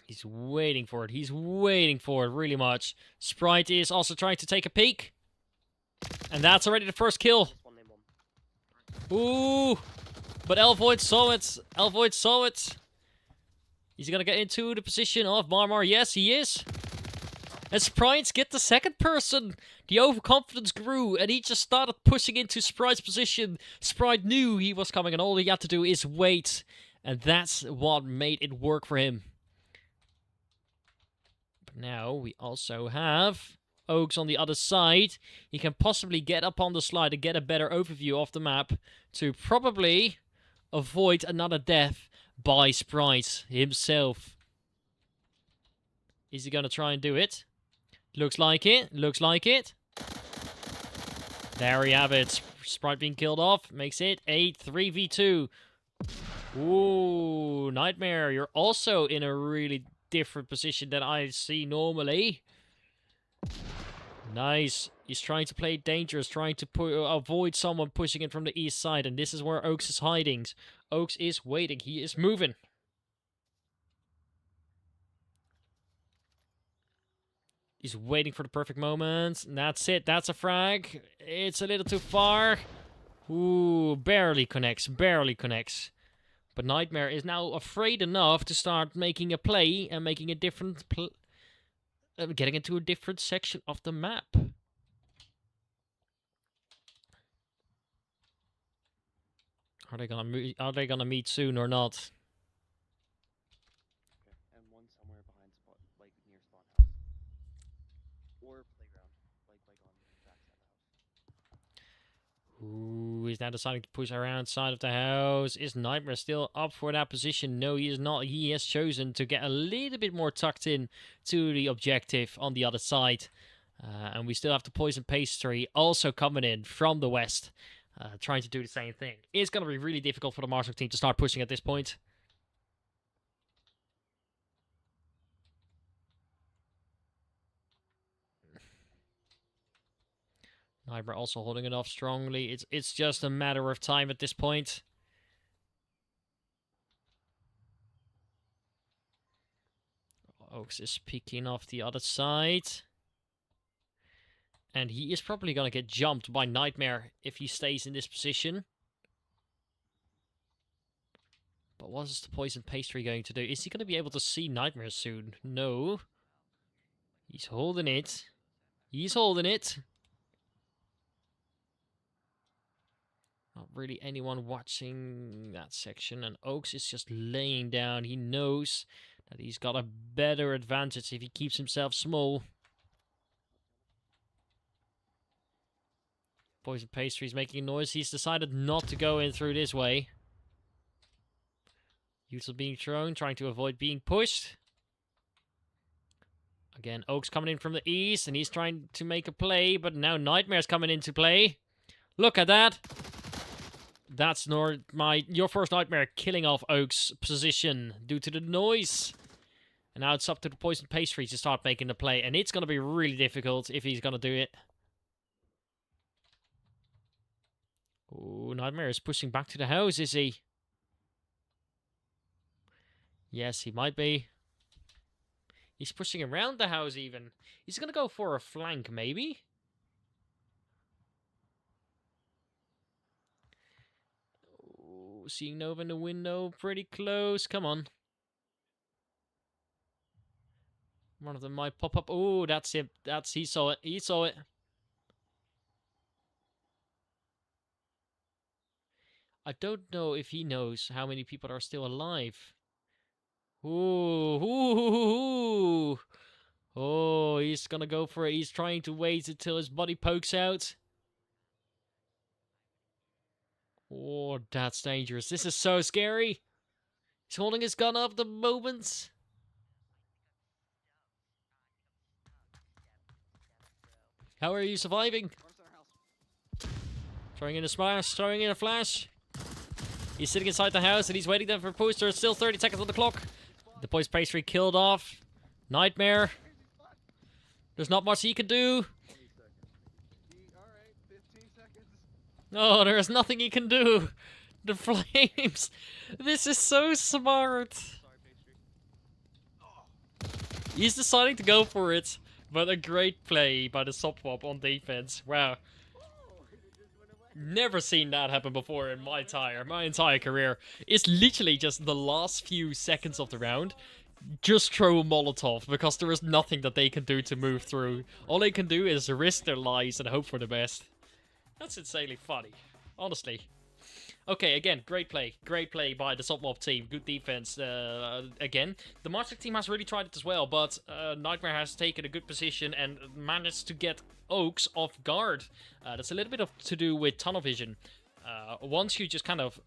He's waiting for it. He's waiting for it really much. Sprite is also trying to take a peek. And that's already the first kill. Ooh. But Elvoid saw it. Elvoid saw it. He's gonna get into the position of Marmar. Yes, he is. And Sprites get the second person. The overconfidence grew, and he just started pushing into Sprite's position. Sprite knew he was coming, and all he had to do is wait. And that's what made it work for him. But now we also have Oaks on the other side. He can possibly get up on the slide and get a better overview of the map to probably avoid another death by Sprite himself. Is he gonna try and do it? Looks like it. Looks like it. There we have it. Sprite being killed off makes it a 3v2. Ooh, Nightmare, you're also in a really different position than I see normally. Nice. He's trying to play dangerous, trying to avoid someone pushing in from the east side, and this is where Oaks is hiding. Oaks is waiting. He is moving. He's waiting for the perfect moment. And that's it. That's a frag. It's a little too far. Ooh, barely connects. Barely connects. But Nightmare is now afraid enough to start making a play and making a different getting into a different section of the map. Are they gonna meet soon or not? Okay. And one somewhere behind spot, like near spawn house. Or playground, like on the back side of the house. Ooh, he's now deciding to push around side of the house. Is Nightmare still up for that position? No, he is not. He has chosen to get a little bit more tucked in to the objective on the other side. And we still have the Poison Pastry also coming in from the west. Trying to do the same thing. It's going to be really difficult for the Marsok team to start pushing at this point. Nightmare also holding it off strongly. It's just a matter of time at this point. Oaks is peeking off the other side. And he is probably going to get jumped by Nightmare if he stays in this position. But what is the Poison Pastry going to do? Is he going to be able to see Nightmare soon? No. He's holding it. He's holding it. Not really anyone watching that section. And Oaks is just laying down. He knows that he's got a better advantage if he keeps himself small. Poison Pastry's making a noise. He's decided not to go in through this way. Util being thrown, trying to avoid being pushed. Again, Oaks coming in from the east, and he's trying to make a play, but now Nightmare's coming into play. Look at that. That's your first Nightmare killing off Oaks' position due to the noise. And now it's up to the Poison Pastry to start making the play, and it's going to be really difficult if he's going to do it. Ooh, Nightmare is pushing back to the house, is he? Yes, he might be. He's pushing around the house even. He's going to go for a flank, maybe? Ooh, seeing Nova in the window, pretty close. Come on. One of them might pop up. Oh, that's it. He saw it. He saw it. I don't know if he knows how many people are still alive. Ooh, ooh, ooh, ooh. Oh, he's gonna go for it. He's trying to wait until his body pokes out. Oh, that's dangerous. This is so scary. He's holding his gun up the moment. How are you surviving? Throwing in a smash, throwing in a flash. He's sitting inside the house and he's waiting there for a push. There's still 30 seconds on the clock. The Poison Pastry killed off Nightmare. There's not much he can do. No, there's nothing he can do. The flames. This is so smart. He's deciding to go for it. But a great play by the SOPHWOB on defense. Wow. Never seen that happen before in my entire career. It's literally just the last few seconds of the round. Just throw a Molotov, because there is nothing that they can do to move through. All they can do is risk their lives and hope for the best. That's insanely funny. Honestly. Okay, again, great play. Great play by the SOPHWOB team. Good defense again. The Marshall team has really tried it as well, but Nightmare has taken a good position and managed to get Oaks off guard. That's a little bit to do with tunnel vision. Once you just kind of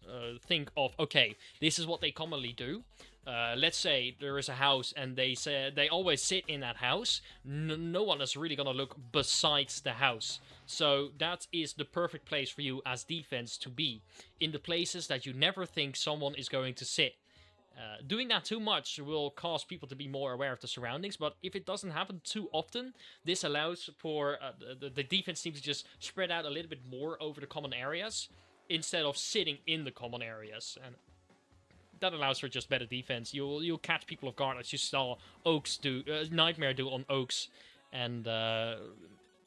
think of, okay, this is what they commonly do. Let's say there is a house and they always sit in that house. No one is really gonna look besides the house. So that is the perfect place for you as defense to be. In the places that you never think someone is going to sit. Doing that too much will cause people to be more aware of the surroundings, but if it doesn't happen too often, this allows for the defense team to just spread out a little bit more over the common areas instead of sitting in the common areas. And that allows for just better defense. You'll catch people off guard, as you saw Nightmare do on Oaks. And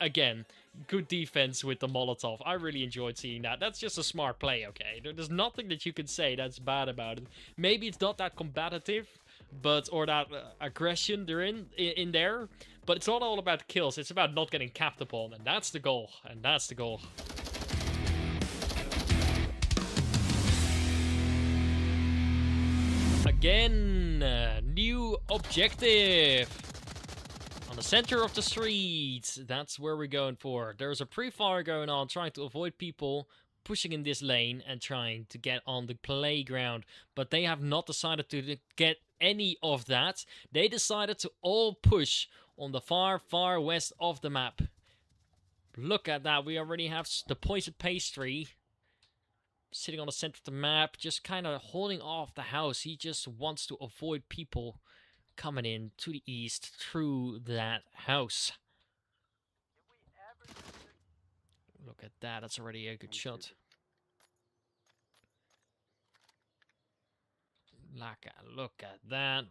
again, good defense with the Molotov. I really enjoyed seeing that. That's just a smart play, okay? There's nothing that you can say that's bad about it. Maybe it's not that combative, or that aggression they're in there, but it's not all about kills. It's about not getting capped upon, and that's the goal. And that's the goal. Again, new objective. On the center of the street, that's where we're going for. There's a pre-fire going on, trying to avoid people pushing in this lane and trying to get on the playground. But they have not decided to get any of that. They decided to all push on the far, far west of the map. Look at that. We already have the Poison Pastry sitting on the center of the map, just kind of holding off the house. He just wants to avoid people coming in to the east through that house. Look at that. That's already a good shot. Look at that.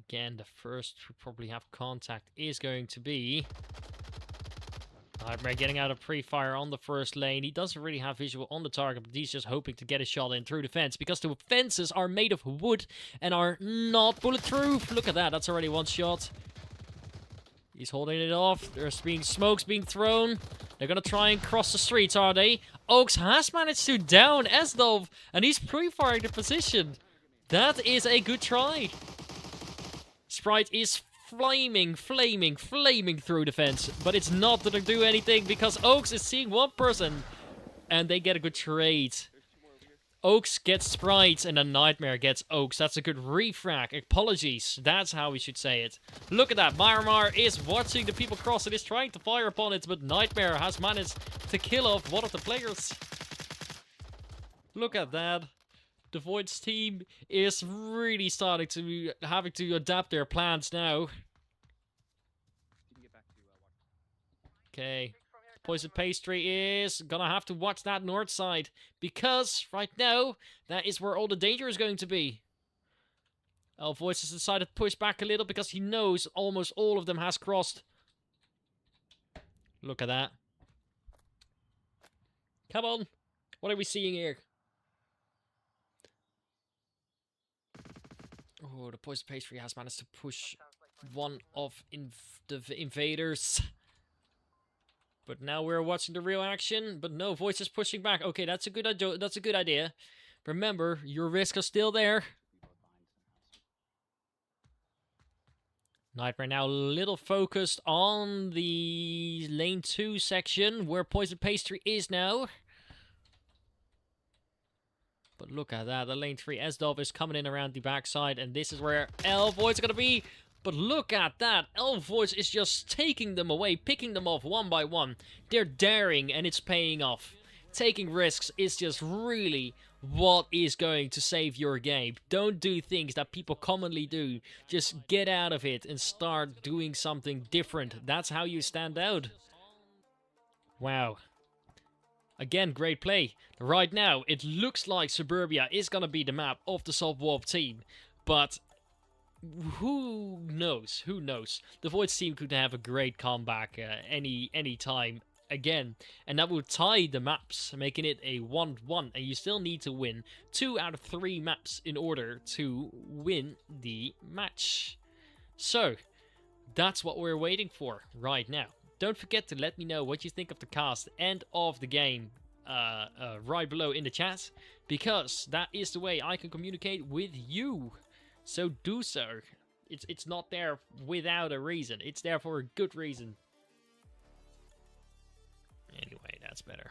Again, the first to probably have contact is going to be Nightmare getting out of pre-fire on the first lane. He doesn't really have visual on the target, but he's just hoping to get a shot in through the fence because the fences are made of wood and are not bulletproof. Look at that. That's already one shot. He's holding it off. There's being smokes being thrown. They're going to try and cross the streets, are they? Oaks has managed to down Esdov, and he's pre-firing the position. That is a good try. Sprite is flaming through the fence, but it's not going to do anything because Oaks is seeing one person, and they get a good trade. Oaks gets Sprite, and then Nightmare gets Oaks. That's a good refrag. Apologies. That's how we should say it. Look at that. Miramar is watching the people cross and is trying to fire upon it, but Nightmare has managed to kill off one of the players. Look at that. The Void's team is really starting to having to adapt their plans now. You can get back to one. Okay. Poison Pastry is gonna have to watch that north side because right now that is where all the danger is going to be. Voice has decided to push back a little because he knows almost all of them has crossed. Look at that. Come on. What are we seeing here? Oh, the Poison Pastry has managed to push one of the invaders. But now we're watching the real action. But no, Voice is pushing back. Okay, that's a good idea. Remember, your risk is still there. Nightmare now a little focused on the lane 2 section where Poison Pastry is now. But look at that, the lane 3 Esdov is coming in around the backside, and this is where Void's gonna be. But look at that, Voice is just taking them away, picking them off one by one. They're daring, and it's paying off. Taking risks is just really what is going to save your game. Don't do things that people commonly do. Just get out of it and start doing something different. That's how you stand out. Wow. Again, great play. Right now, it looks like Suburbia is going to be the map of the SOPHWOB team. But who knows? Who knows? The Void's team could have a great comeback any time again. And that would tie the maps, making it a 1-1. And you still need to win 2 out of 3 maps in order to win the match. So, that's what we're waiting for right now. Don't forget to let me know what you think of the cast and of the game right below in the chat, because that is the way I can communicate with you. So do so. It's not there without a reason. It's there for a good reason. Anyway, that's better.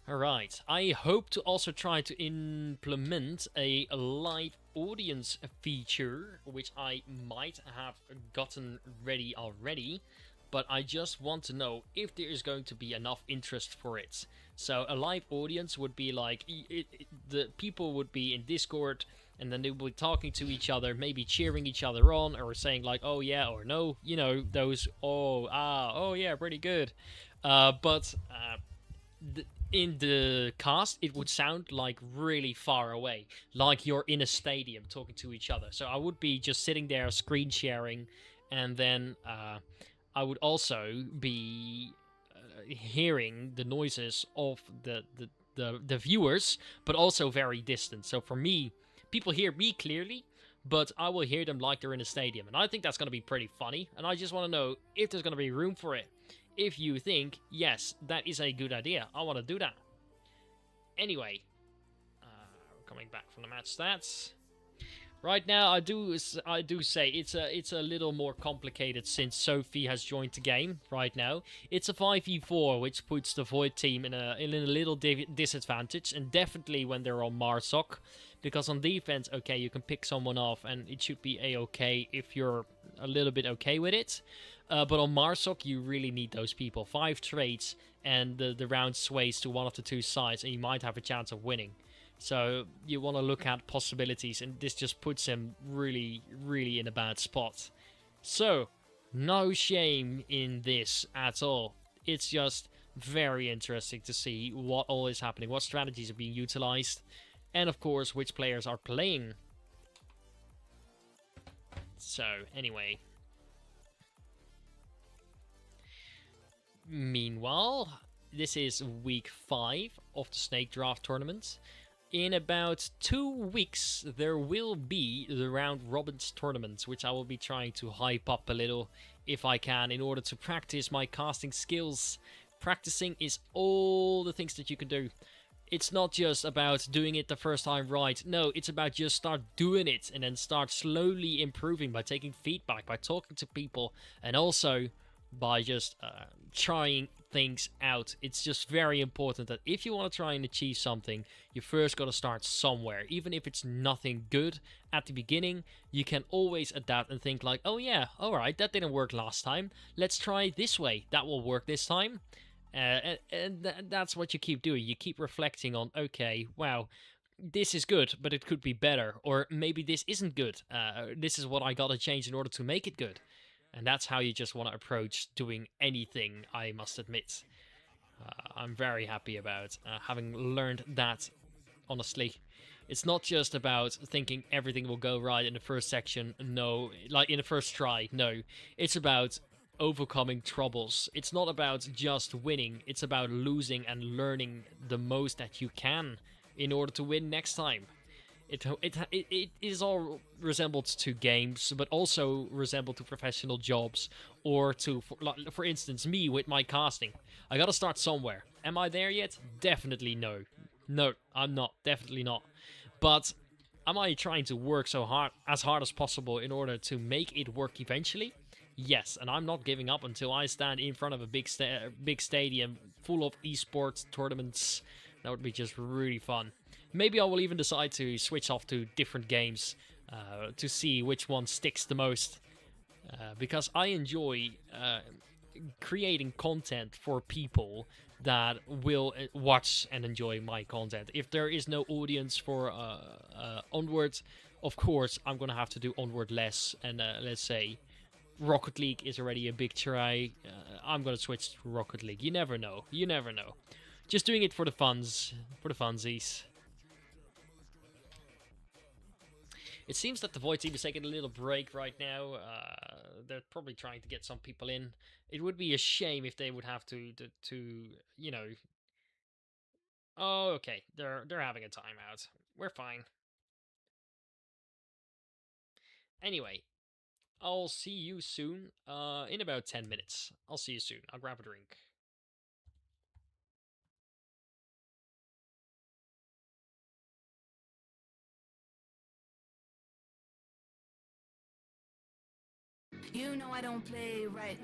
Alright, I hope to also try to implement a live audience feature, which I might have gotten ready already, but I just want to know if there is going to be enough interest for it. So a live audience would be like, the people would be in Discord, and then they would be talking to each other, maybe cheering each other on, or saying like, oh yeah, or no, you know, those, oh yeah, pretty good. In the cast, it would sound like really far away, like you're in a stadium talking to each other. So I would be just sitting there screen sharing, and then I would also be hearing the noises of the viewers, but also very distant. So for me, people hear me clearly, but I will hear them like they're in a stadium. And I think that's going to be pretty funny, and I just want to know if there's going to be room for it. If you think, yes, that is a good idea, I want to do that. Anyway, we're coming back from the match stats. Right now, I do say it's a little more complicated since Sophie has joined the game. Right now, it's a 5v4, which puts the Void team in a little disadvantage, and definitely when they're on Marsoc, because on defense, okay, you can pick someone off, and it should be a-okay if you're a little bit okay with it. But on Marsoc, you really need those people. 5 trades, and the round sways to one of the 2 sides, and you might have a chance of winning. So you want to look at possibilities, and this just puts him really, really in a bad spot. So, no shame in this at all. It's just very interesting to see what all is happening, what strategies are being utilized. and of course which players are playing. So anyway, meanwhile, this is week 5 of the Snakedraft Tournament. In about 2 weeks, there will be the Round Robins Tournament, which I will be trying to hype up a little if I can in order to practice my casting skills. Practicing is all the things that you can do. It's not just about doing it the first time right. No, it's about just start doing it and then start slowly improving by taking feedback, by talking to people, and also by just trying things out. It's just very important that if you want to try and achieve something, you first got to start somewhere. Even if it's nothing good at the beginning, you can always adapt and think like, oh yeah, alright, that didn't work last time. Let's try it this way. That will work this time. That's what you keep doing. You keep reflecting on, okay, wow, this is good, but it could be better. Or maybe this isn't good. This is what I gotta change in order to make it good. And that's how you just want to approach doing anything, I must admit. I'm very happy about having learned that, honestly. It's not just about thinking everything will go right in the first section, no, like in the first try, no. It's about overcoming troubles. It's not about just winning, it's about losing and learning the most that you can in order to win next time. It is all resembled to games, but also resembled to professional jobs, or to, for instance, me with my casting. I gotta start somewhere. Am I there yet? Definitely no. No, I'm not. Definitely not. But am I trying to work as hard as possible in order to make it work eventually? Yes, and I'm not giving up until I stand in front of a big stadium full of esports tournaments. That would be just really fun. Maybe I will even decide to switch off to different games to see which one sticks the most. Because I enjoy creating content for people that will watch and enjoy my content. If there is no audience for Onward, of course I'm gonna have to do Onward less. And let's say Rocket League is already a big try. I'm gonna switch to Rocket League. You never know. You never know. Just doing it for the funsies. It seems that the Void team is taking a little break right now. They're probably trying to get some people in. It would be a shame if they would have to you know. Oh, okay. They're having a timeout. We're fine. Anyway, I'll see you soon. In about 10 minutes. I'll see you soon. I'll grab a drink. You know I don't play right.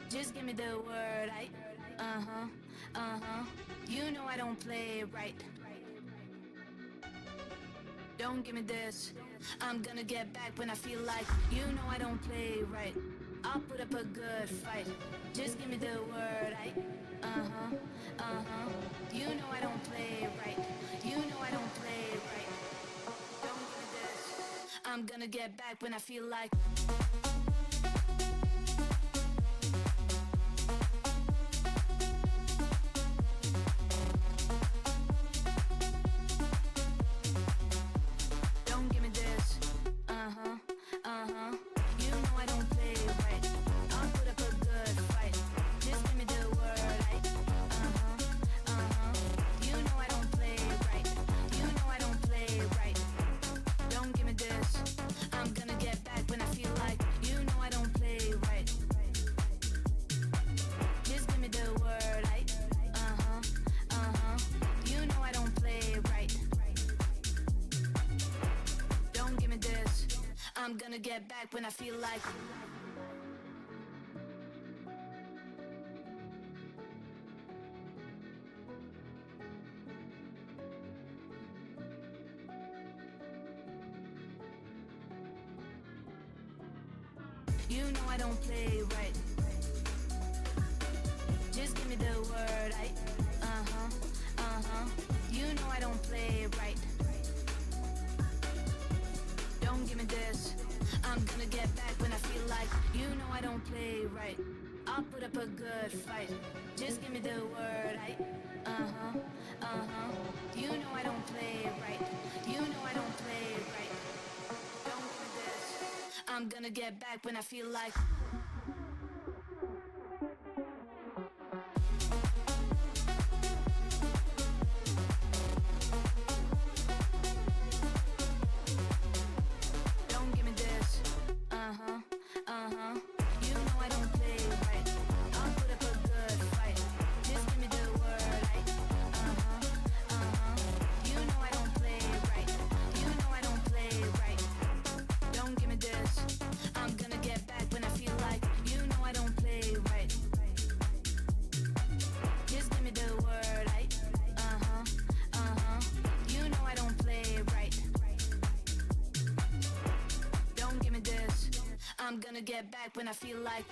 Just give me the word, You know I don't play right. Don't give me this. I'm gonna get back when I feel like. You know I don't play right. I'll put up a good fight. Just give me the word, You know I don't play right. You know I don't play right. Don't give me this. I'm gonna get back when I feel like. Don't give me this. You know I don't play right. I'll put up a good fight. Just give me the word, You know I don't play right. You know I don't play right. Don't give me this. I'm gonna get back when I feel like. You know I don't play right. Just give me the word, You know I don't play right. Don't give me this. I'm gonna get back when I feel like. You know I don't play right. Just give me the word, You know I don't play right. Don't give me this. I'm gonna get back when I feel like. like you know I don't play right. I'll put up a good fight. Just give me the word. You know I don't play right. You know I don't play right. Don't give me this. I'm gonna get back when I feel like. Don't give me this. You know I don't play right. I'll put up a good fight. Just give me the word. You know I don't play right. You know I don't play right. Don't give me this. I'm gonna get back when I feel like. You know I don't play right. Just give me the word. You know I don't play right. Don't give me this. I'm gonna get back when I feel like.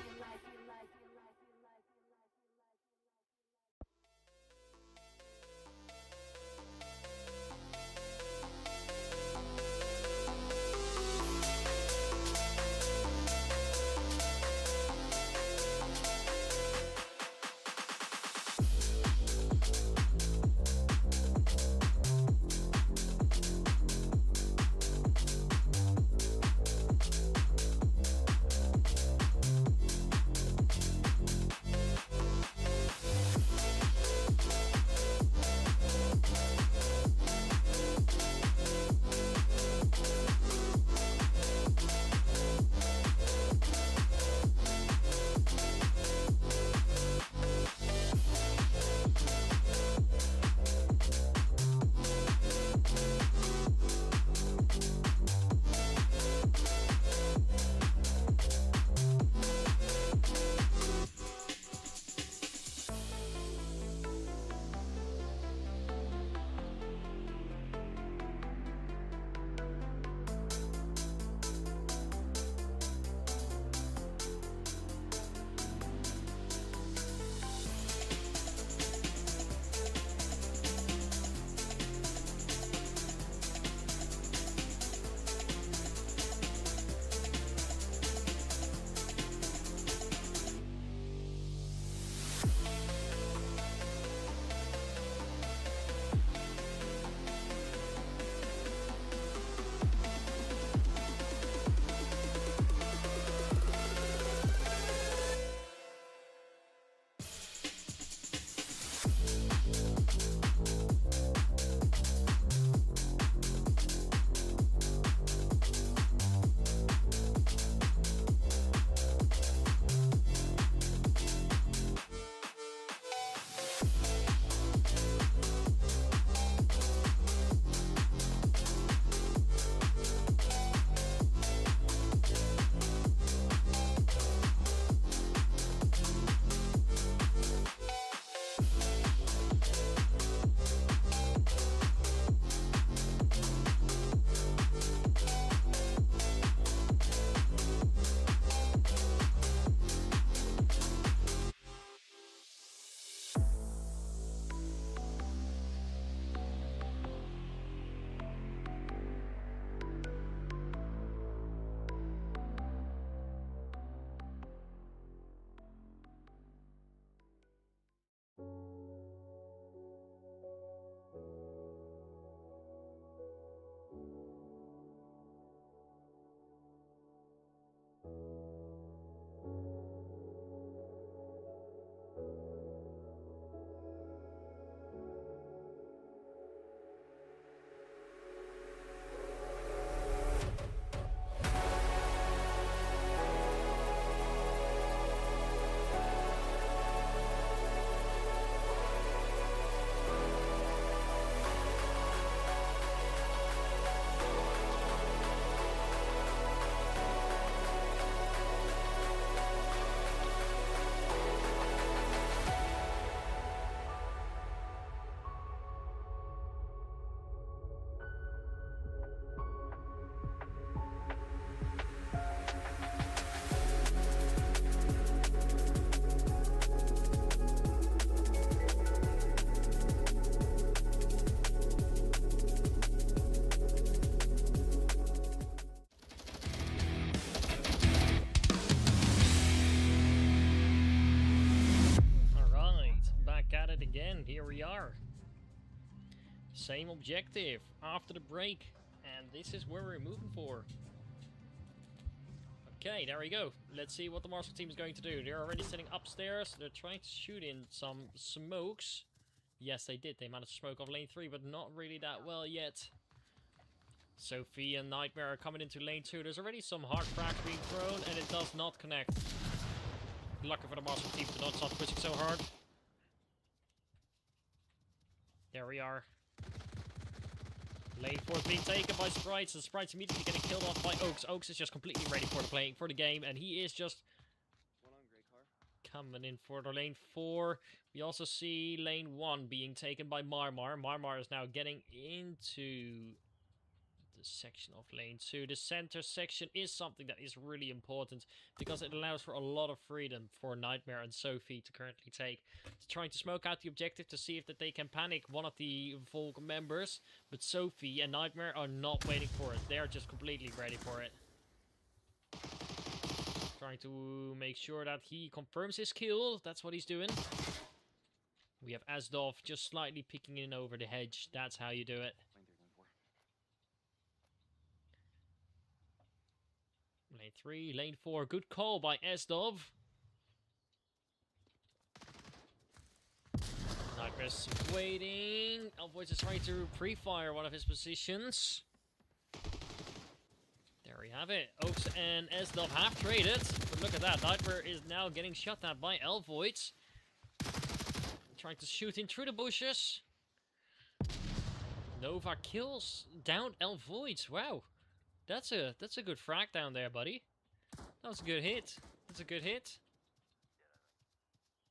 again, here we are. Same objective after the break, and this is where we're moving for. Okay, there we go. Let's see what the Marshall team is going to do. They're already sitting upstairs. They're trying to shoot in some smokes. Yes, they did. They managed to smoke off lane 3, but not really that well yet. Sophie and Nightmare are coming into lane 2. There's already some hard frags being thrown, and it does not connect. Lucky for the Marshall team to not start pushing so hard. There we are. Lane 4 is being taken by Sprites, and Sprites immediately getting killed off by Oaks. Oaks is just completely ready for the game, and he is just One on gray car. coming in for the lane 4. We also see lane 1 being taken by Marmar. Marmar is now getting into the section of lane 2. The center section is something that is really important because it allows for a lot of freedom for Nightmare and Sophie to currently take. Trying to smoke out the objective to see if that they can panic one of the Volk members, but Sophie and Nightmare are not waiting for it. They're just completely ready for it. Trying to make sure that he confirms his kill. That's what he's doing. We have Asdov just slightly peeking in over the hedge. That's how you do it. Lane 3, lane 4. Lane 3, lane 4. Good call by Asdov. Nightmare's waiting. Elvoids is trying to pre-fire one of his positions. There we have it. Oaks and Asdov have traded. But look at that. Nightmare is now getting shot at by Elvoids. Trying to shoot in through the bushes. Nova kills down Elvoids. Wow. That's a good frag down there, buddy. That was a good hit. That's a good hit.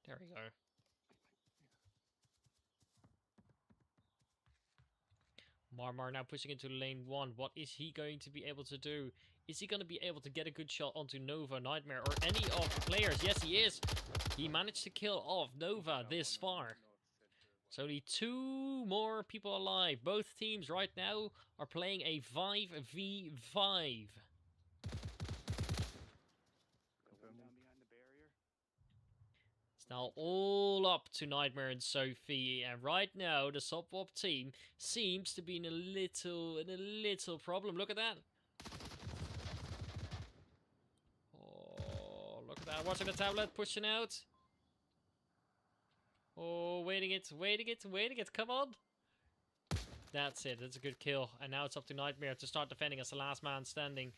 There we go. Marmar now pushing into lane 1. What is he going to be able to do? Is he going to be able to get a good shot onto Nova, Nightmare, or any of the players? Yes, he is. He managed to kill off Nova this far. So only 2 more people alive. Both teams right now are playing a 5v5. It's now all up to Nightmare and Sophie, and right now the SOPHWOB team seems to be in a little problem. Look at that. Oh, look at that. Watching the tablet, pushing out. Oh, waiting it. Come on. That's it. That's a good kill. And now it's up to Nightmare to start defending as the last man standing.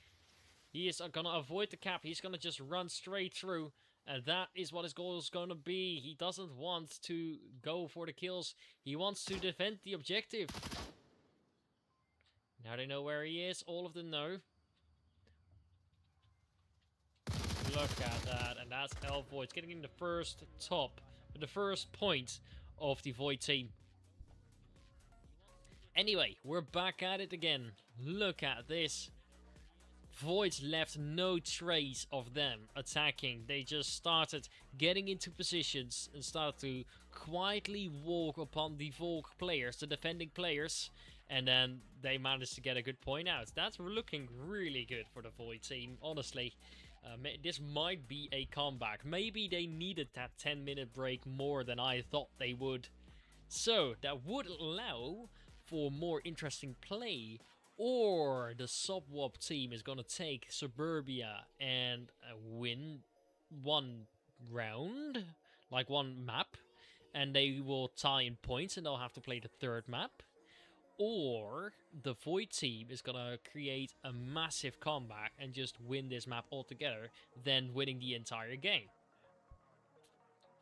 He is going to avoid the cap. He's going to just run straight through. And that is what his goal is going to be. He doesn't want to go for the kills. He wants to defend the objective. Now they know where he is. All of them know. Look at that. And that's Elvoid getting in the first the first point of the Void team. Anyway, we're back at it again. Look at this. Voids left no trace of them attacking. They just started getting into positions and started to quietly walk upon the Volk players, the defending players, and then they managed to get a good point out. That's looking really good for the Void team, honestly. This might be a comeback. Maybe they needed that 10-minute break more than I thought they would. So, that would allow for more interesting play. Or the SOPHWOB team is going to take Suburbia and win one round, like one map, and they will tie in points and they'll have to play the third map. Or the Void team is going to create a massive comeback and just win this map altogether, then winning the entire game.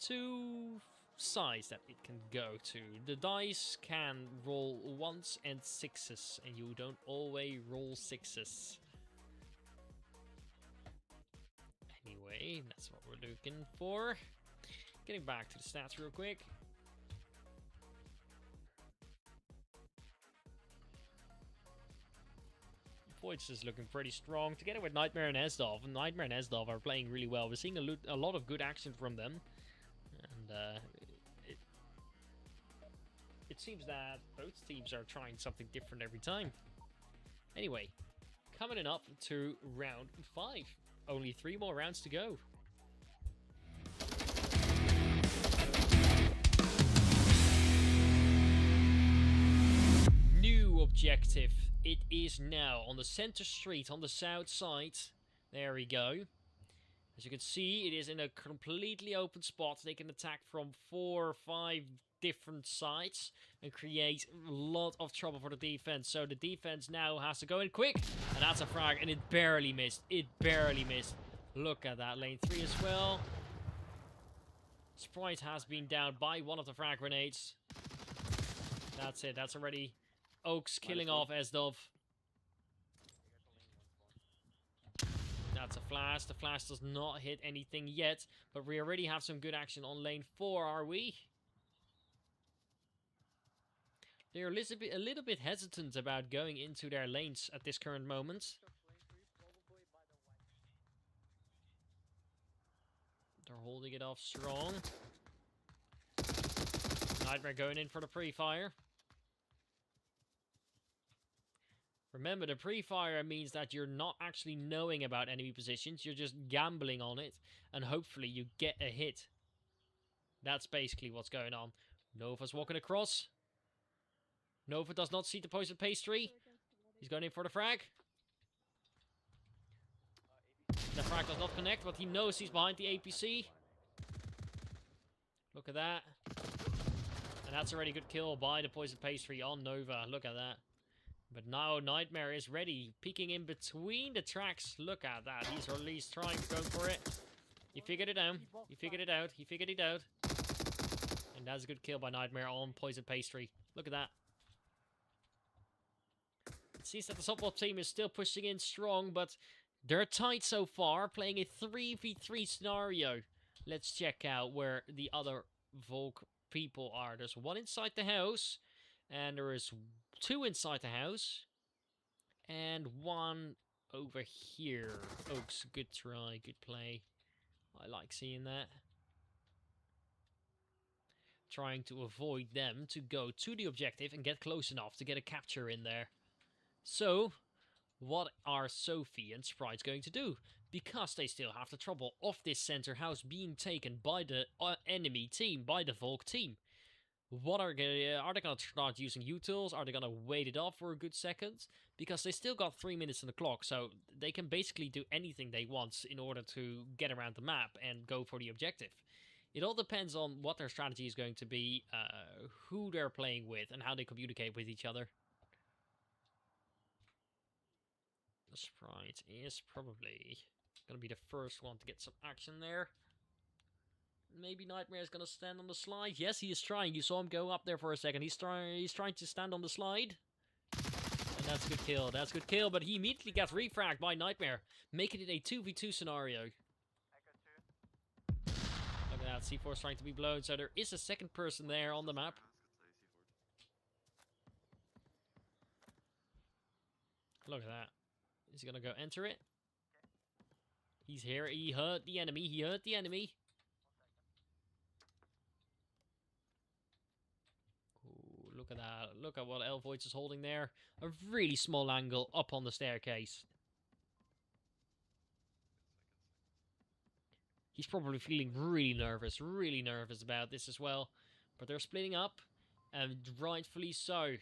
2 sides that it can go to. The dice can roll 1s and 6s, and you don't always roll 6s. Anyway, that's what we're looking for. Getting back to the stats real quick. Void's is looking pretty strong, together with Nightmare and Asdov. Nightmare and Asdov are playing really well. We're seeing a lot of good action from them. And it seems that both teams are trying something different every time. Anyway, coming up to round 5. Only 3 more rounds to go. objective. It is now on the center street on the south side. There we go. As you can see, it is in a completely open spot. They can attack from 4 or 5 different sides and create a lot of trouble for the defense. So the defense now has to go in quick, and that's a frag, and it barely missed. It barely missed. Look at that. Lane 3 as well. Sprite has been down by one of the frag grenades. That's it. That's already Oaks killing off Esdov. That's a flash. The flash does not hit anything yet, but we already have some good action on lane 4, are we? They're a little bit hesitant about going into their lanes at this current moment. They're holding it off strong. Nightmare going in for the pre-fire. Remember, the pre-fire means that you're not actually knowing about enemy positions. You're just gambling on it, and hopefully you get a hit. That's basically what's going on. Nova's walking across. Nova does not see the poison pastry. He's going in for the frag. The frag does not connect, but he knows he's behind the APC. Look at that. And that's a really good kill by the poison pastry on Nova. Look at that. But now Nightmare is ready, peeking in between the tracks. Look at that. He's at least trying to go for it. He figured it out. He figured it out. He figured it out. And that's a good kill by Nightmare on Poison Pastry. Look at that. It seems that the SOPHWOB team is still pushing in strong, but they're tight so far, playing a 3v3 scenario. Let's check out where the other Volk people are. There's one inside the house, and there is 2 inside the house, and 1 over here. Oaks, good try, good play. I like seeing that. Trying to avoid them to go to the objective and get close enough to get a capture in there. So, what are Sophie and Sprite going to do? Because they still have the trouble of this center house being taken by the enemy team, by the Volk team. What are they going to start using utils? Are they going to wait it off for a good second? Because they still got 3 minutes on the clock, so they can basically do anything they want in order to get around the map and go for the objective. It all depends on what their strategy is going to be, who they're playing with, and how they communicate with each other. The Sprite is probably going to be the first one to get some action there. Maybe Nightmare is going to stand on the slide. Yes, he is trying. You saw him go up there for a second. He's trying to stand on the slide. And that's a good kill. That's a good kill, but he immediately gets refragged by Nightmare, making it a 2v2 scenario. Look at that. C4 is trying to be blown, so there is a second person there on the map. Look at that. Is he going to go enter it? He's here. He hurt the enemy. He hurt the enemy. Ooh, look at that. Look at what Elvoids is holding there. A really small angle up on the staircase. He's probably feeling really nervous about this as well. But they're splitting up, and rightfully so.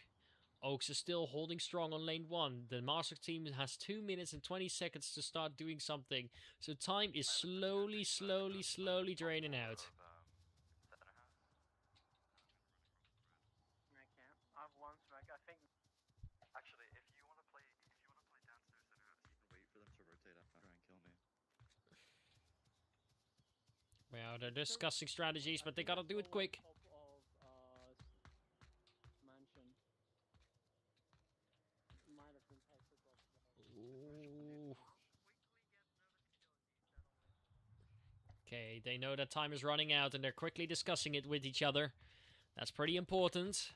Oaks is still holding strong on lane 1. The Master team has 2 minutes and 20 seconds to start doing something. So time is slowly draining out. I've one smack. I think. Actually, if you want to play downstairs, then you can wait for them to rotate after and kill me. Well, they're discussing strategies, but they gotta do it quick. Ooh. Okay, they know that time is running out and they're quickly discussing it with each other. That's pretty important.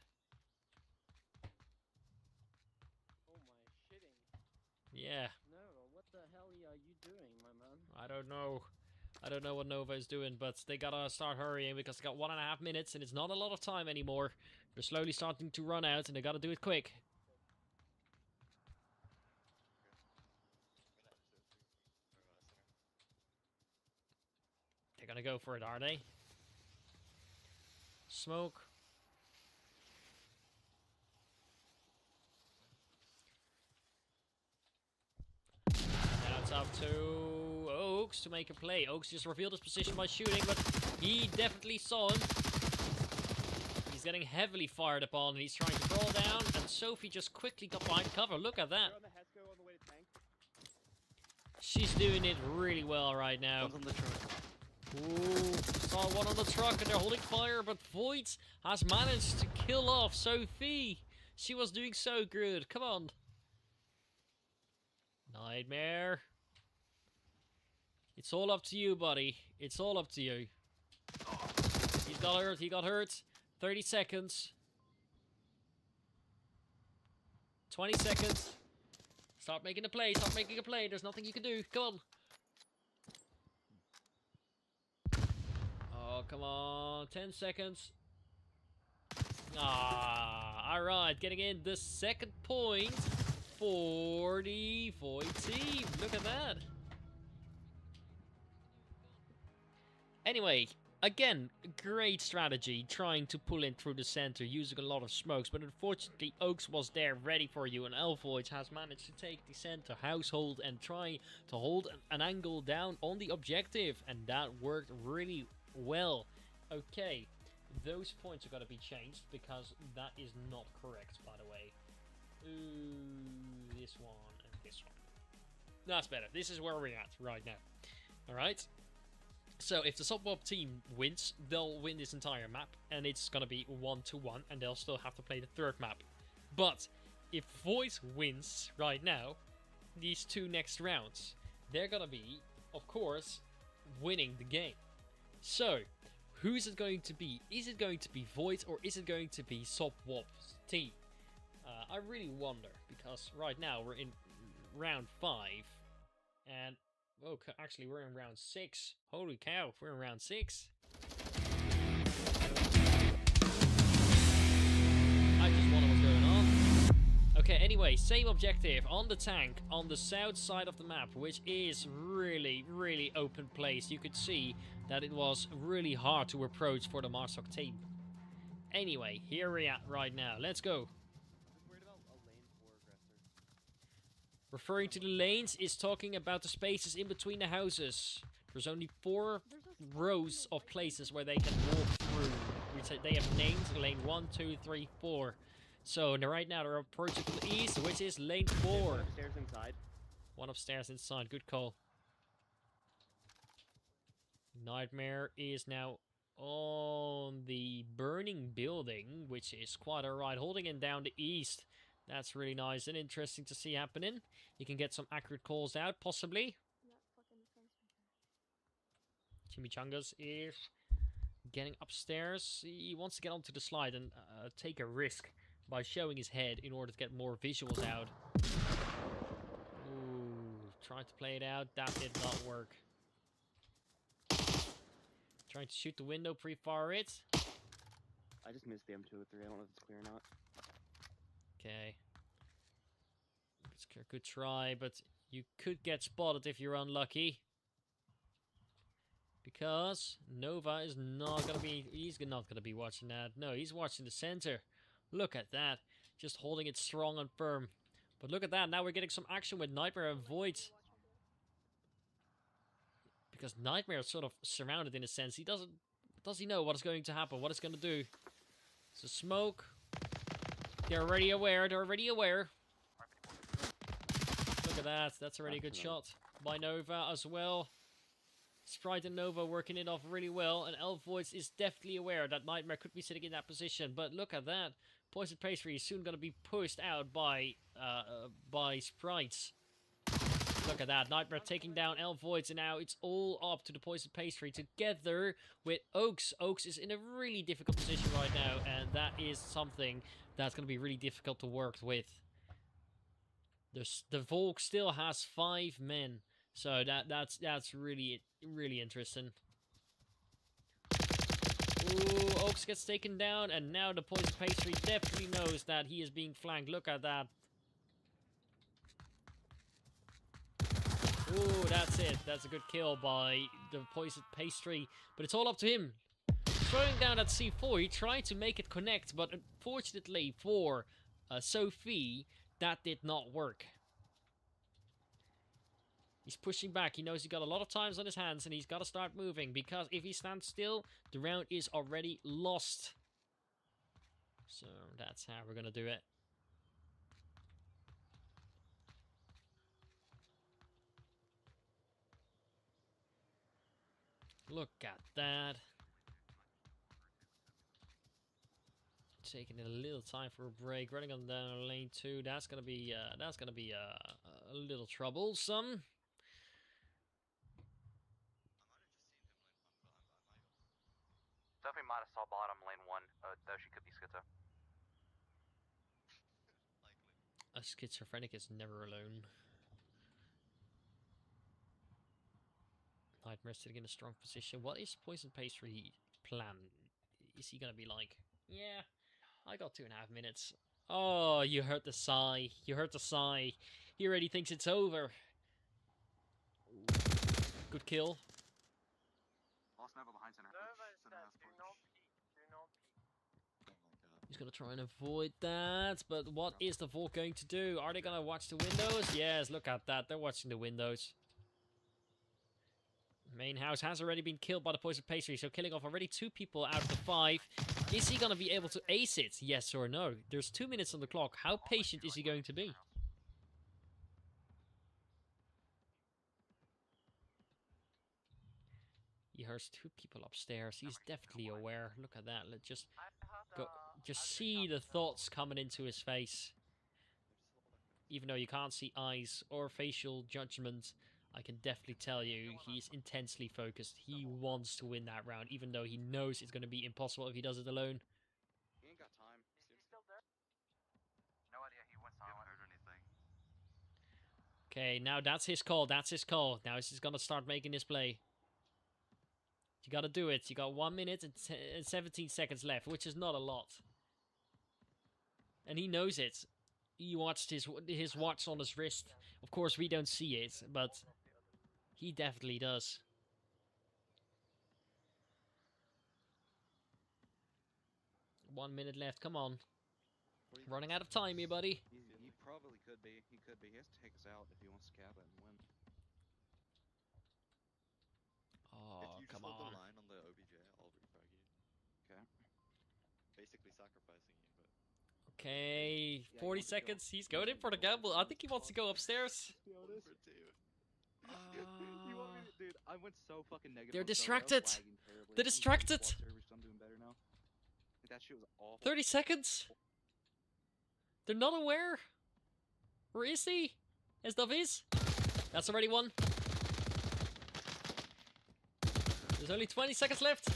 Oh my shitting. Yeah. No, what the hell are you doing, my man? I don't know. I don't know what Nova is doing, but they gotta start hurrying because they got 1.5 minutes and it's not a lot of time anymore. They're slowly starting to run out and they gotta do it quick. They're gonna go for it, are they? Smoke. to Oaks to make a play. Oaks just revealed his position by shooting, but he definitely saw him. He's getting heavily fired upon, and he's trying to crawl down, and Sophie just quickly got behind cover. Look at that. They're on the Hesco on the way to tank. She's doing it really well right now. One's on the truck. Ooh, saw one on the truck, and they're holding fire, but Void has managed to kill off Sophie. She was doing so good. Come on. Nightmare. It's all up to you, buddy. It's all up to you. He's got hurt. He got hurt. 30 seconds. 20 seconds. Start making a play. Start making a play. There's nothing you can do. Come on. Oh, come on. 10 seconds. Ah, alright. Getting in the second point for the Void team. Look at that. Anyway, again, great strategy trying to pull in through the center using a lot of smokes, but unfortunately Oaks was there ready for you, and Elvoid has managed to take the center household and try to hold an angle down on the objective, and that worked really well. Okay, those points are going to be changed because that is not correct, by the way. Ooh, this one and this one. That's better. This is where we're at right now. Alright. So if the SOPHWOB team wins, they'll win this entire map, and it's gonna be 1-1, and they'll still have to play the third map. But if Voice wins right now, these two next rounds, they're gonna be, of course, winning the game. So, who's it going to be? Is it going to be Void, or is it going to be SOPHWOB's team? I really wonder, because right now we're in round 5, and oh, actually, we're in round 6. Holy cow, we're in round 6. I just wonder what's going on. Okay, anyway, same objective on the tank on the south side of the map, which is really, really open place. You could see that it was really hard to approach for the Marsok team. Anyway, here we are right now. Let's go. Just worried about a lane 4 aggressor. Referring to the lanes is talking about the spaces in between the houses. There's only 4 rows of places where they can walk through. They have names, lane 1, 2, 3, 4. So right now they're approaching from the east, which is lane 4. Upstairs inside. One upstairs inside, good call. Nightmare is now on the burning building, which is quite alright, holding it down the east. That's really nice and interesting to see happening. You can get some accurate calls out, possibly. Chimichangas is getting upstairs. He wants to get onto the slide and take a risk by showing his head in order to get more visuals out. Ooh, trying to play it out. That did not work. Trying to shoot the window, pre-fire it. I just missed the M203. I don't know if it's clear or not. Okay. It's a good try, but you could get spotted if you're unlucky. Because Nova is not gonna be... He's not gonna be watching that. No, he's watching the center. Look at that. Just holding it strong and firm. But look at that. Now we're getting some action with Nightmare and Void. Because Nightmare is sort of surrounded in a sense. He doesn't... Does he know what is going to happen? What it's going to do? It's a smoke. They're already aware. They're already aware. Look at that. That's already a good shot by Nova as well. Sprite and Nova working it off really well. And Elvoids is definitely aware that Nightmare could be sitting in that position. But look at that. Poison Pastry is soon going to be pushed out by Sprites. Look at that. Nightmare taking down Elvoids, and now it's all up to the Poison Pastry together with Oaks. Oaks is in a really difficult position right now, and that is something that's going to be really difficult to work with. The Volk still has 5 men, so that's really interesting. Ooh, Oaks gets taken down, and now the Poison Pastry definitely knows that he is being flanked. Look at that. Ooh, that's it. That's a good kill by the Poison Pastry. But it's all up to him. Throwing down that C4, he tried to make it connect, but unfortunately for Sophie, that did not work. He's pushing back. He knows he's got a lot of times on his hands, and he's got to start moving, because if he stands still, the round is already lost. So that's how we're going to do it. Look at that. Taking a little time for a break. Running on down lane 2. That's gonna be a little troublesome. Definitely might have saw bottom lane 1, though she could be schizo. A schizophrenic is never alone. Nightmare sitting in a strong position. What is Poison Pastry plan? Is he gonna be like, yeah, I got 2.5 minutes. Oh, you heard the sigh. You heard the sigh. He already thinks it's over. Good kill. Lost Nova behind center. Nova is dead. Do not peek. Do not peek. Oh my god. He's gonna try and avoid that, but what is the Vault going to do? Are they gonna watch the windows? Yes, look at that. They're watching the windows. Main house has already been killed by the Poison Pastry, so killing off already 2 people out of the 5. Is he gonna be able to ace it? Yes or no? There's 2 minutes on the clock. How patient is he going to be? He hears 2 people upstairs. He's definitely aware. Look at that. Let's just go. Just see the thoughts coming into his face. Even though you can't see eyes or facial judgment, I can definitely tell you he's intensely focused. He wants to win that round, even though he knows it's going to be impossible if he does it alone. He ain't got time. Is he still there? No idea, he went silent. Haven't heard anything. Okay, now that's his call. That's his call. Now he's going to start making his play. You got to do it. You got 1 minute and 17 seconds left, which is not a lot. And he knows it. He watched his watch on his wrist. Of course, we don't see it, but he definitely does. One minute left. Come on. Running out of time here, buddy. He probably could be. He could be. He has to take us out if he wants to cap it and win. Oh, If you come just hold on. the line on the OBJ, I'll refrag you. Okay. Basically sacrificing you, but Okay, Yeah, 40 he wants to go. seconds. He's going in for the gamble. I think he wants to go upstairs. one for 2. You want me to, dude? I went so fucking negative. They're on server, I was distracted. lagging terribly. They're I'm using distracted. squad servers, so I'm doing better now. That shit was awful. 30 seconds. They're not aware. Where is he? His stuff is. That's already one. There's only 20 seconds left.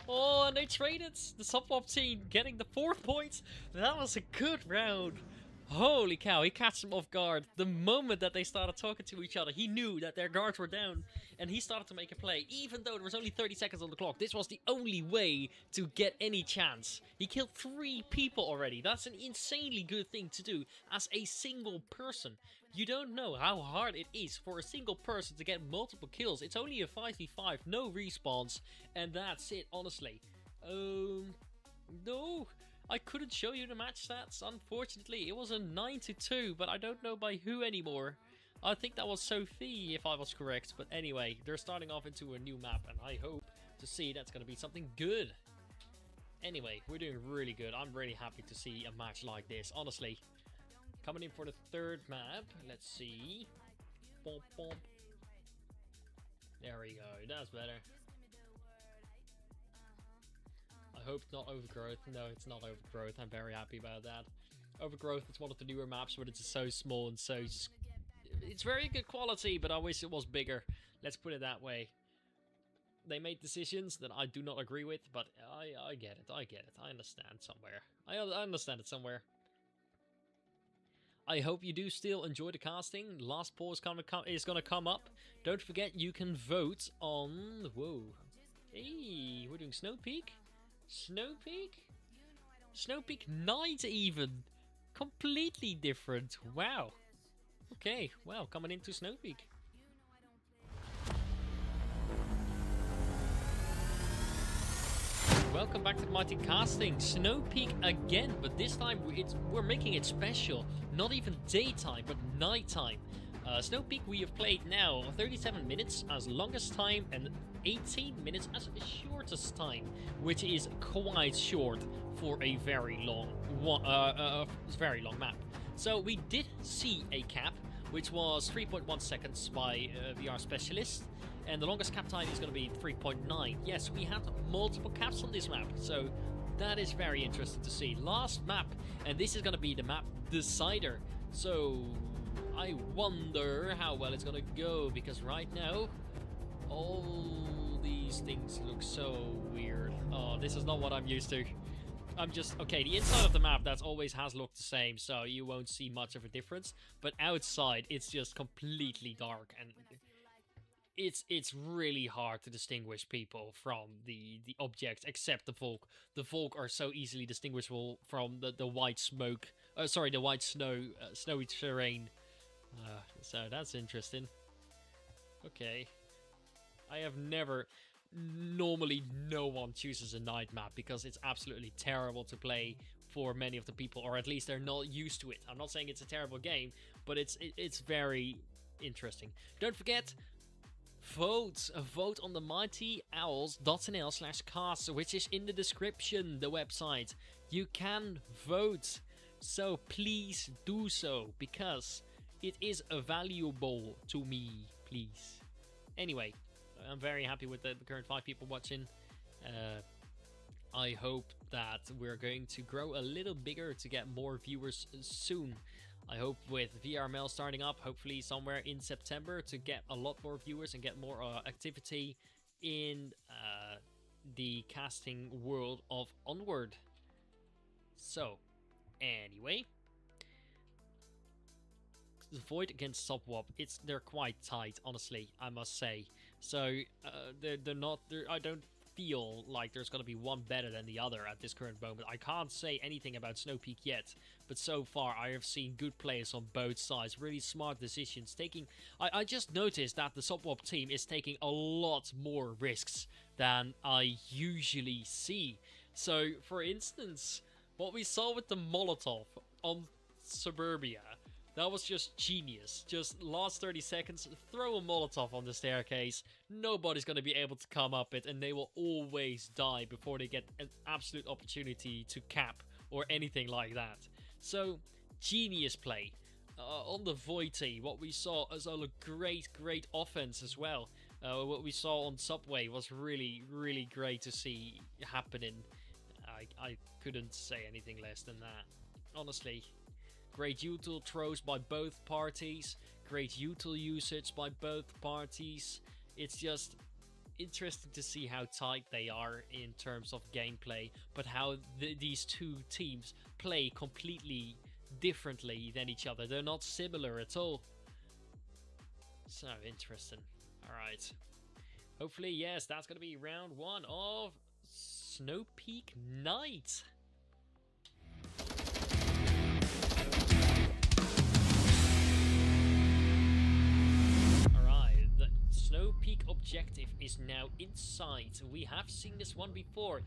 Oh, and they traded. The SOPHWOB team getting the 4th point. That was a good round. Holy cow, he catches them off guard. The moment that they started talking to each other, he knew that their guards were down, and he started to make a play. Even though there was only 30 seconds on the clock, this was the only way to get any chance. He killed 3 people already. That's an insanely good thing to do as a single person. You don't know how hard it is for a single person to get multiple kills. It's only a 5v5, no respawns, and that's it, honestly. No. I couldn't show you the match stats, unfortunately. It was a 9-2, but I don't know by who anymore. I think that was Sophie, if I was correct. But anyway, they're starting off into a new map, and I hope to see that's going to be something good. Anyway, we're doing really good. I'm really happy to see a match like this, honestly. Coming in for the 3rd map. Let's see. Bom, bom. There we go. That's better. I hope not Overgrowth. No, it's not Overgrowth. I'm very happy about that. Overgrowth is one of the newer maps, but it's so small and so... It's very good quality, but I wish it was bigger. Let's put it that way. They made decisions that I do not agree with, but I get it. I get it. I understand somewhere. I understand it somewhere. I hope you do still enjoy the casting. Last poll is gonna come up. Don't forget you can vote on... Whoa. Hey, we're doing Snow Peak? Snow Peak? Snow Peak Night even. Completely different. Wow. Okay, well, coming into Snow Peak. Welcome back to the Mighty Casting. Snow Peak again, but this time we're making it special. Not even daytime, but nighttime. Snow Peak we have played now 37 minutes as longest time and 18 minutes as shortest time, which is quite short for a very long map. So we did see a cap, which was 3.1 seconds by VR Specialist, and the longest cap time is going to be 3.9. Yes, we had multiple caps on this map, so that is very interesting to see. Last map, and this is going to be the map decider. So I wonder how well it's going to go, because right now all these things look so weird. Oh, this is not what I'm used to. I'm just, okay, the inside of the map, that always has looked the same, so you won't see much of a difference. But outside, it's just completely dark, and it's really hard to distinguish people from the objects, except the Volk. The Volk are so easily distinguishable from the white smoke, sorry, the white snowy terrain. So that's interesting. Okay. I have never... Normally, no one chooses a night map because it's absolutely terrible to play for many of the people, or at least they're not used to it. I'm not saying it's a terrible game, but it's very interesting. Don't forget, vote on the mightyowls.nl/cast, which is in the description, the website. You can vote, so please do so, because it is valuable to me, please. Anyway, I'm very happy with the current 5 people watching. I hope that we're going to grow a little bigger to get more viewers soon. I hope with VRML starting up, hopefully somewhere in September, to get a lot more viewers and get more activity in the casting world of Onward. So, anyway, the Void against SOPHWOB, they're quite tight, honestly, I must say. So they're not. I don't feel like there's gonna be one better than the other at this current moment. I can't say anything about Snow Peak yet, but so far I have seen good players on both sides, really smart decisions. I just noticed that the SOPHWOB team is taking a lot more risks than I usually see. So, for instance, what we saw with the Molotov on Suburbia. That was just genius. Just last 30 seconds, throw a Molotov on the staircase. Nobody's going to be able to come up it, and they will always die before they get an absolute opportunity to cap or anything like that. So, genius play. On the Void team, what we saw as a great offense as well. What we saw on Subway was really great to see happening. I couldn't say anything less than that. Honestly. Great util throws by both parties. Great util usage by both parties. It's just interesting to see how tight they are in terms of gameplay, but how these two teams play completely differently than each other. They're not similar at all. So interesting. Alright. Hopefully, yes, that's going to be round 1 of Snow Peak Night. Snow Peak objective is now in sight. We have seen this one before.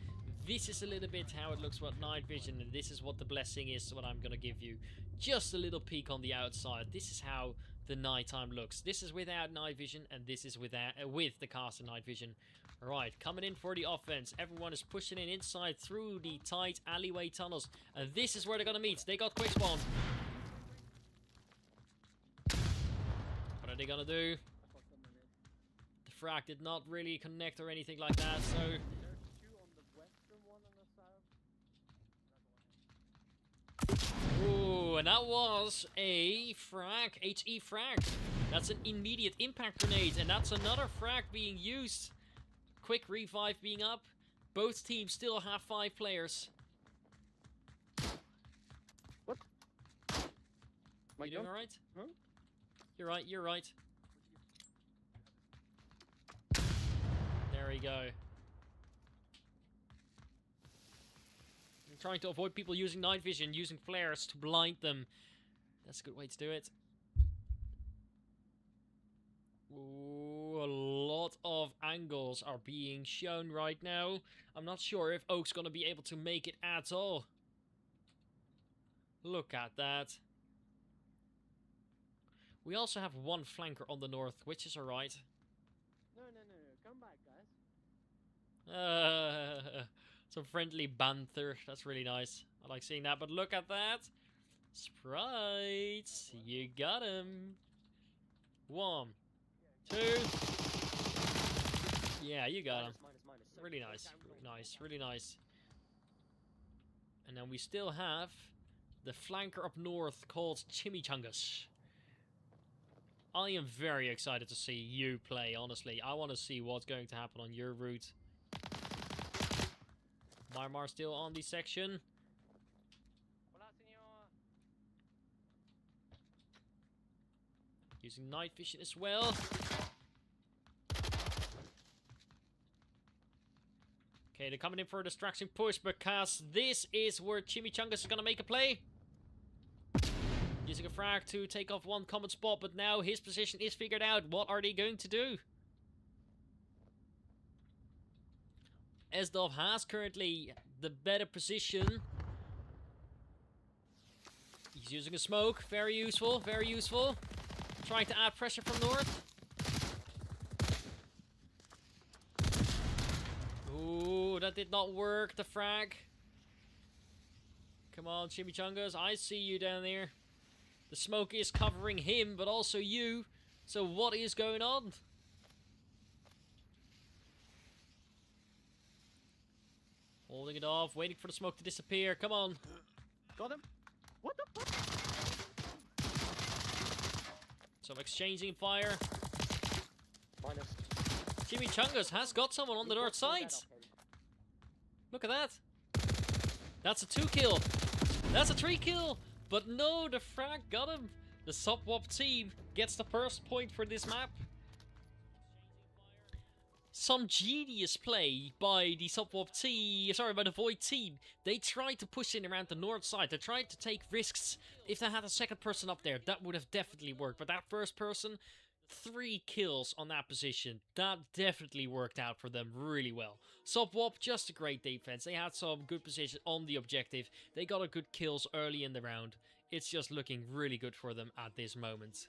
This is a little bit how it looks with night vision, and this is what the blessing is, what I'm gonna give you. Just a little peek on the outside. This is how the nighttime looks. This is without night vision, and this is with the caster night vision. Alright, coming in for the offense. Everyone is pushing in inside through the tight alleyway tunnels, and this is where they're gonna meet. They got quick spawn. What are they gonna do? Frag did not really connect or anything like that, so... There's 2 on the western one on the south. Ooh, and that was a frag, HE frag. That's an immediate impact grenade, and that's another frag being used. Quick revive being up. Both teams still have 5 players. What? You doing alright? Huh? You're right. There we go. I'm trying to avoid people using night vision, using flares to blind them. That's a good way to do it. Ooh, a lot of angles are being shown right now. I'm not sure if Oak's gonna be able to make it at all. Look at that. We also have one flanker on the north, which is alright. No, come back, guys. Some friendly banter. That's really nice. I like seeing that. But look at that. Sprites. You got him. 1, 2. Yeah, you got him. Minus. Really nice. Really nice. And then we still have the flanker up north called Chimichangas. I am very excited to see you play, honestly. I want to see what's going to happen on your route. Marmar still on the section. Hola, señor. Using night vision as well. Okay, they're coming in for a distraction push because this is where Chimichangas is going to make a play. Using a frag to take off one common spot, but now his position is figured out. What are they going to do? Esdov has currently the better position. He's using a smoke. Very useful, very useful. Trying to add pressure from north. Ooh, that did not work, the frag. Come on, Chimichangas, I see you down there. The smoke is covering him, but also you. So what is going on? Holding it off, waiting for the smoke to disappear. Come on. Got him. What the fuck? So exchanging fire. Minus. Chimichangas has got someone on the north side. Look at that. That's a 2 kill. That's a 3 kill. But no, the frag got him. The SOPHWOB team gets the first point for this map. Some genius play by the SOPHWOB team, sorry, by the Void team. They tried to push in around the north side. They tried to take risks. If they had a second person up there, that would have definitely worked. But that first person, 3 kills on that position. That definitely worked out for them really well. SOPHWOB, just a great defense. They had some good position on the objective. They got a good kills early in the round. It's just looking really good for them at this moment.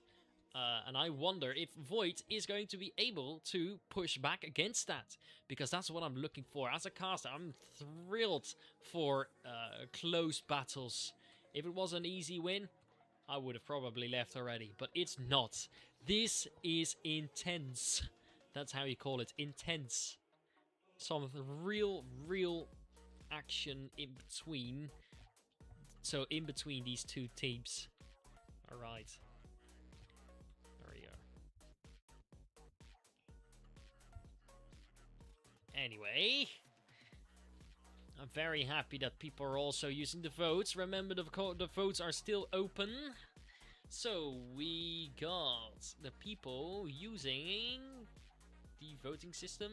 And I wonder if Void is going to be able to push back against that. Because that's what I'm looking for. As a caster, I'm thrilled for close battles. If it was an easy win, I would have probably left already. But it's not. This is intense. That's how you call it. Intense. Some real action in between. So in between these two teams. Alright. There we go. Anyway. I'm very happy that people are also using the votes. Remember, the votes are still open. So we got the people using the voting system.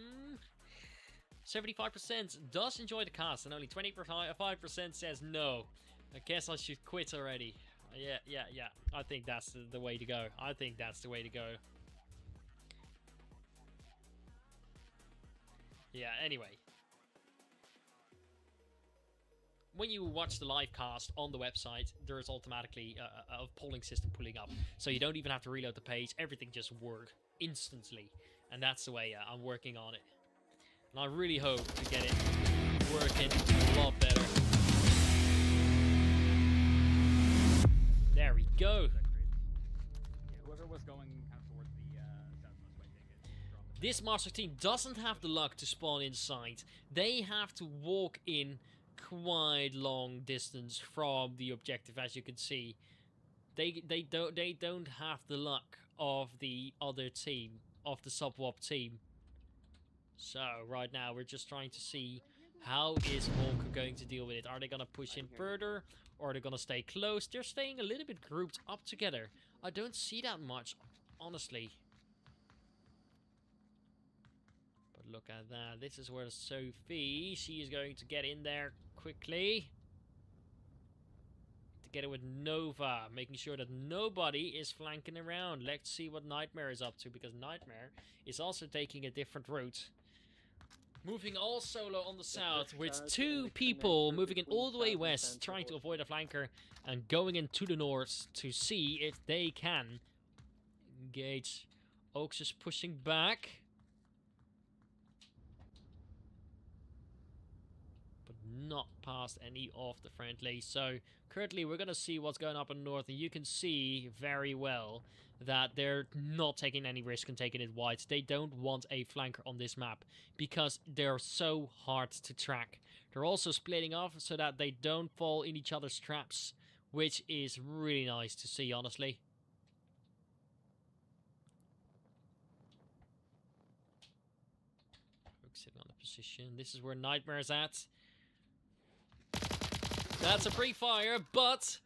75% does enjoy the cast and only 25% says no. I guess I should quit already. Yeah. I think that's the way to go. Yeah, anyway. When you watch the live cast on the website, there is automatically a polling system pulling up. So you don't even have to reload the page. Everything just works instantly. And that's the way I'm working on it. And I really hope to get it working a lot better. There we go. Whoever was going towards the southwest way, take it. This master team doesn't have the luck to spawn inside. They have to walk in quite long distance from the objective, as you can see. They don't have the luck of the other team, of the SOPHWOB team. So right now we're just trying to see how is Volker going to deal with it. Are they gonna push in further, or are they gonna stay close? They're staying a little bit grouped up together. I don't see that much, honestly. But look at that. This is where Sophie, she is going to get in there quickly. Together with Nova, making sure that nobody is flanking around. Let's see what Nightmare is up to, because Nightmare is also taking a different route. Moving all solo on the south, with 2 people moving in all the way west, trying to avoid a flanker, and going into the north to see if they can engage. Oaks is pushing back. But not past any of the friendly. So currently we're going to see what's going up in north. And you can see very well that they're not taking any risk and taking it wide. They don't want a flanker on this map because they're so hard to track. They're also splitting off so that they don't fall in each other's traps, which is really nice to see, honestly. Sitting on the position. This is where Nightmare's at. That's a pre-fire, but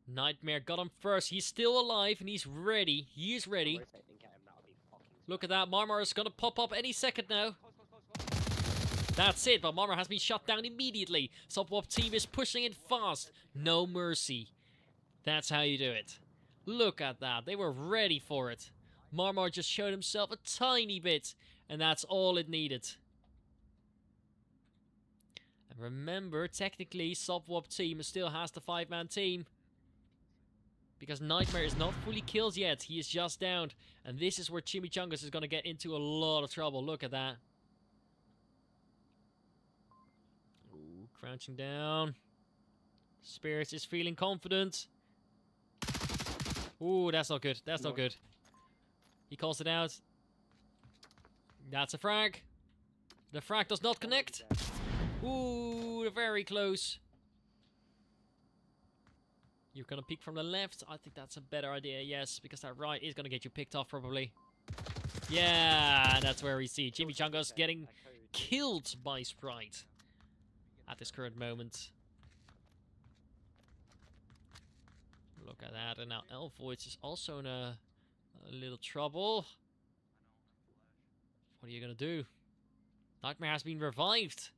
Nightmare got him first. He's still alive and he's ready. He is ready. Look at that. Marmar is going to pop up any second now. That's it, but Marmar has been shut down immediately. SOPHWOB team is pushing it fast. No mercy. That's how you do it. Look at that. They were ready for it. Marmar just showed himself a tiny bit, and that's all it needed. And remember, technically, SOPHWOB team still has the 5-man team. Because Nightmare is not fully killed yet. He is just downed. And this is where Chimichangas is going to get into a lot of trouble. Look at that. Ooh, crouching down. Spirits is feeling confident. Ooh, that's not good. That's not good. He calls it out. That's a frag. The frag does not connect. Ooh, very close. You're gonna peek from the left. I think that's a better idea, yes, because that right is gonna get you picked off probably. Yeah, that's where we see Chimichangas getting killed by Sprite at this current moment. Look at that, and now Elvoids is also in a little trouble. What are you gonna do? Nightmare has been revived.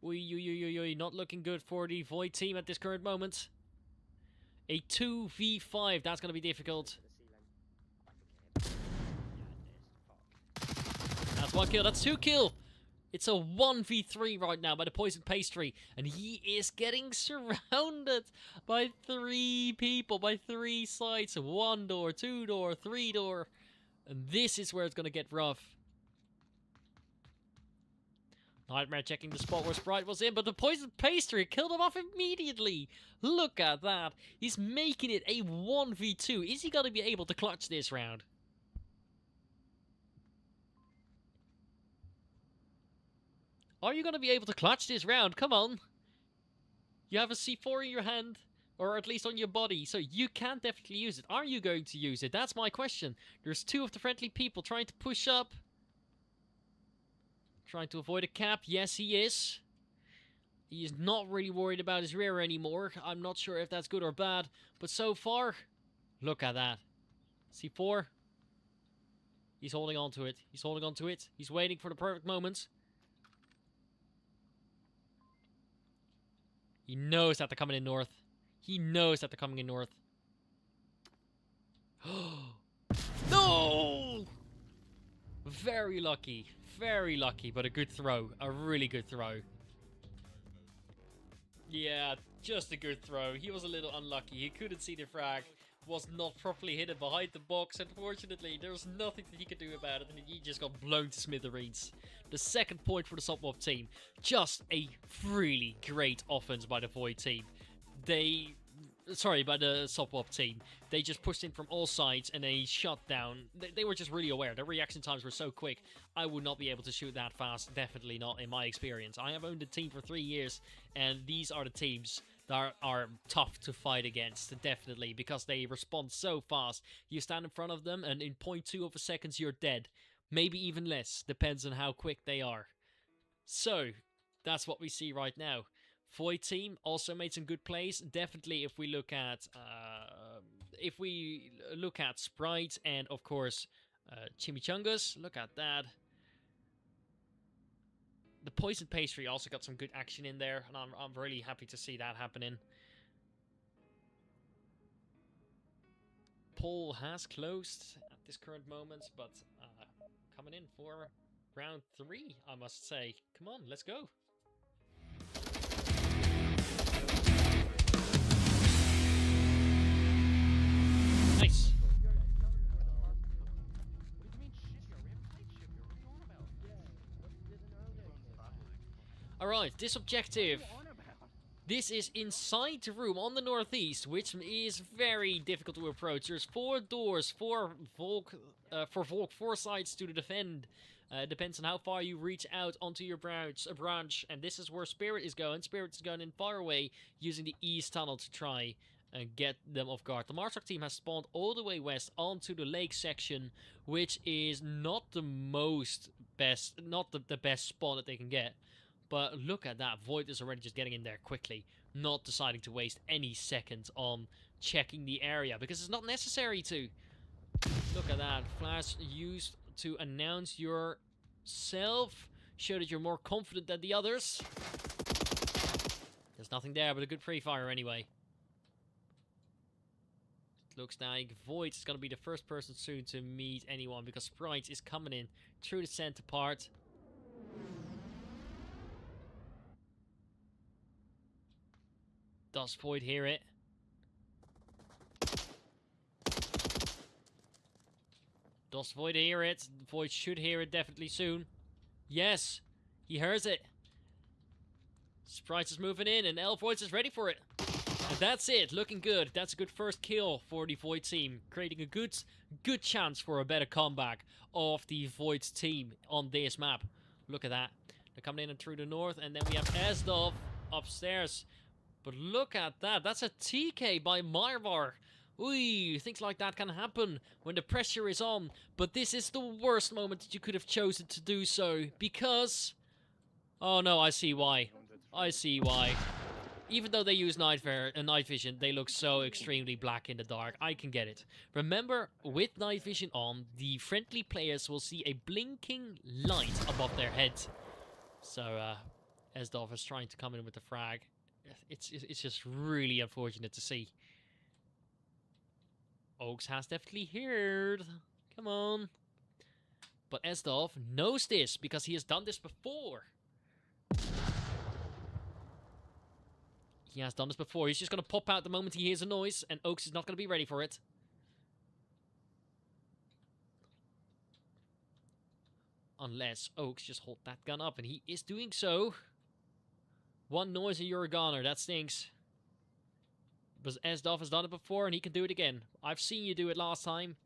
Oi, not looking good for the Void team at this current moment. A 2v5, that's gonna be difficult. That's 1 kill, that's 2 kill. It's a 1v3 right now by the Poison Pastry, and he is getting surrounded by 3 people, by 3 sides. 1 door, 2 door, 3 door, and this is where it's gonna get rough. Nightmare checking the spot where Sprite was in, but the Poison Pastry killed him off immediately. Look at that. He's making it a 1v2. Is he going to be able to clutch this round? Are you going to be able to clutch this round? Come on. You have a C4 in your hand, or at least on your body, so you can definitely use it. Are you going to use it? That's my question. There's 2 of the friendly people trying to push up. Trying to avoid a cap. Yes, he is. He is not really worried about his rear anymore. I'm not sure if that's good or bad. But so far, look at that. C4. He's holding on to it. He's holding on to it. He's waiting for the perfect moment. He knows that they're coming in north. He knows that they're coming in north. No! Very lucky. Very lucky, but a good throw. A really good throw. Yeah, just a good throw. He was a little unlucky. He couldn't see the frag. Was not properly hidden behind the box. Unfortunately, there was nothing that he could do about it, and he just got blown to smithereens. The 2nd point for the SOPHWOB team. Just a really great offense by the Void team. By the SOPHWOB team. They just pushed in from all sides and they shut down. They were just really aware. Their reaction times were so quick. I would not be able to shoot that fast. Definitely not in my experience. I have owned the team for 3 years, and these are the teams that are tough to fight against. Definitely, because they respond so fast. You stand in front of them and in 0.2 of a second you're dead. Maybe even less. Depends on how quick they are. So, that's what we see right now. Void team also made some good plays. Definitely, if we look at Sprite and of course Chimichangas, look at that. The Poison Pastry also got some good action in there, and I'm really happy to see that happening. Poll has closed at this current moment, but coming in for round 3, I must say. Come on, let's go. Nice. Alright, this objective. What are you on about? This is inside the room on the northeast, which is very difficult to approach. There's 4 doors, 4 Volk, 4 sides to defend. Depends on how far you reach out onto your branch, and this is where Spirit is going. Spirit is going in far away, using the east tunnel to try and get them off guard. The Marshall team has spawned all the way west onto the lake section, which is not the best spawn that they can get. But look at that, Void is already just getting in there quickly, not deciding to waste any seconds on checking the area, because it's not necessary to. Look at that, flash used to announce yourself, show that you're more confident than the others. There's nothing there but a good pre-fire anyway. It looks like Void is going to be the first person soon to meet anyone, because Sprite is coming in through the center part. Does Void hear it? Does Void hear it? Void should hear it definitely soon. Yes, he hears it. Sprite is moving in and Void is ready for it. And that's it, looking good. That's a good first kill for the Void team, creating a good chance for a better comeback of the Void team on this map. Look at that. They're coming in and through the north, and then we have Esdov upstairs. But look at that. That's a TK by Marvar. Ooh, things like that can happen when the pressure is on. But this is the worst moment that you could have chosen to do so. Because... oh no, I see why. I see why. Even though they use night vision, they look so extremely black in the dark. I can get it. Remember, with night vision on, the friendly players will see a blinking light above their heads. So, Esdov is trying to come in with the frag. It's just really unfortunate to see. Oaks has definitely heard. Come on. But Esdov knows this because he has done this before. He has done this before. He's just going to pop out the moment he hears a noise, and Oaks is not going to be ready for it. Unless Oaks just hold that gun up, and he is doing so. One noise and you're a goner. That stinks. But Esdov has done it before, and he can do it again. I've seen you do it last time.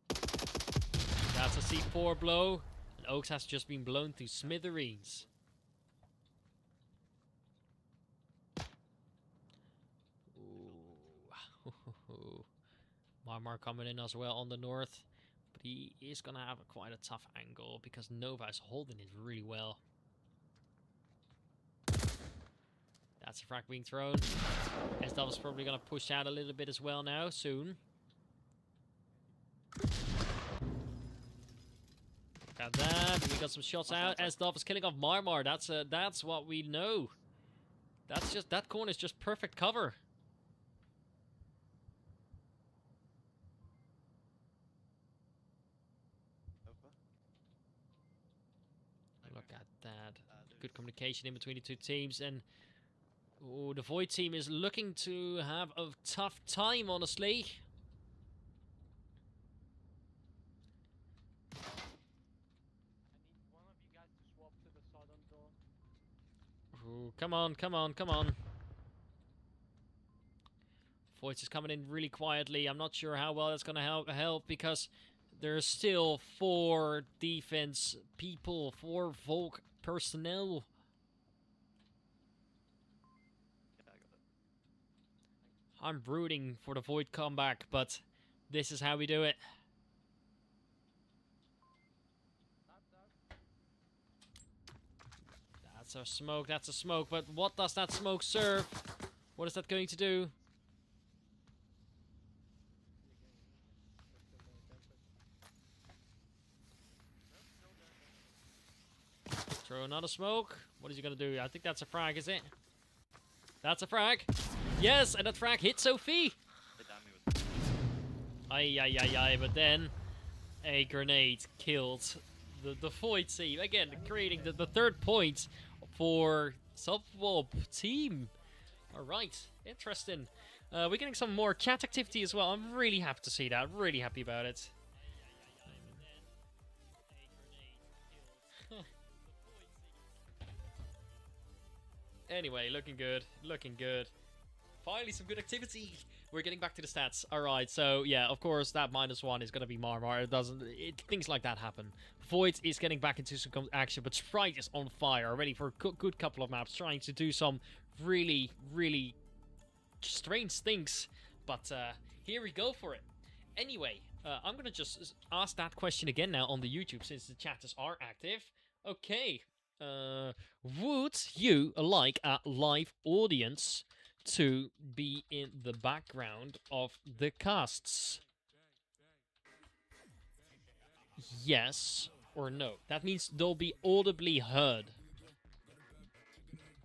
That's a C4 blow. And Oaks has just been blown to smithereens. Ooh. Marmar coming in as well on the north. But he is going to have quite a tough angle because Nova is holding it really well. That's a frag being thrown. Esdov is probably going to push out a little bit as well now, soon. Look at that. We got some shots out. Esdov is killing off Marmar. That's what we know. That corner is just perfect cover. Look at that. Good communication in between the two teams, and oh, the Void team is looking to have a tough time, honestly. I need one of you guys to swap to the southern door. Ooh, come on, come on, come on. Void is coming in really quietly. I'm not sure how well that's going to help because there's still 4 defense people, 4 Volk personnel. Yeah, I got it. I'm rooting for the Void comeback, but this is how we do it. That's a smoke, but what does that smoke serve? What is that going to do? Throw another smoke. What is he going to do? I think that's a frag, is it? That's a frag. Yes, and that frag hit Sophie. They downed me with Ay, but then a grenade killed the Void team. Again, creating the 3rd point for SOPHWOB team. Alright, interesting. We're getting some more chat activity as well. I'm really happy to see that. Really happy about it. Anyway, looking good. Looking good. Finally, some good activity. We're getting back to the stats. Alright, so yeah, of course, that -1 is going to be Marmar. Things like that happen. Void is getting back into some action, but Sprite is on fire already for a good couple of maps, trying to do some really, really strange things. But here we go for it. Anyway, I'm going to just ask that question again now on the YouTube, since the chatters are active. Okay. Would you like a live audience to be in the background of the casts? Yes or no? That means they'll be audibly heard,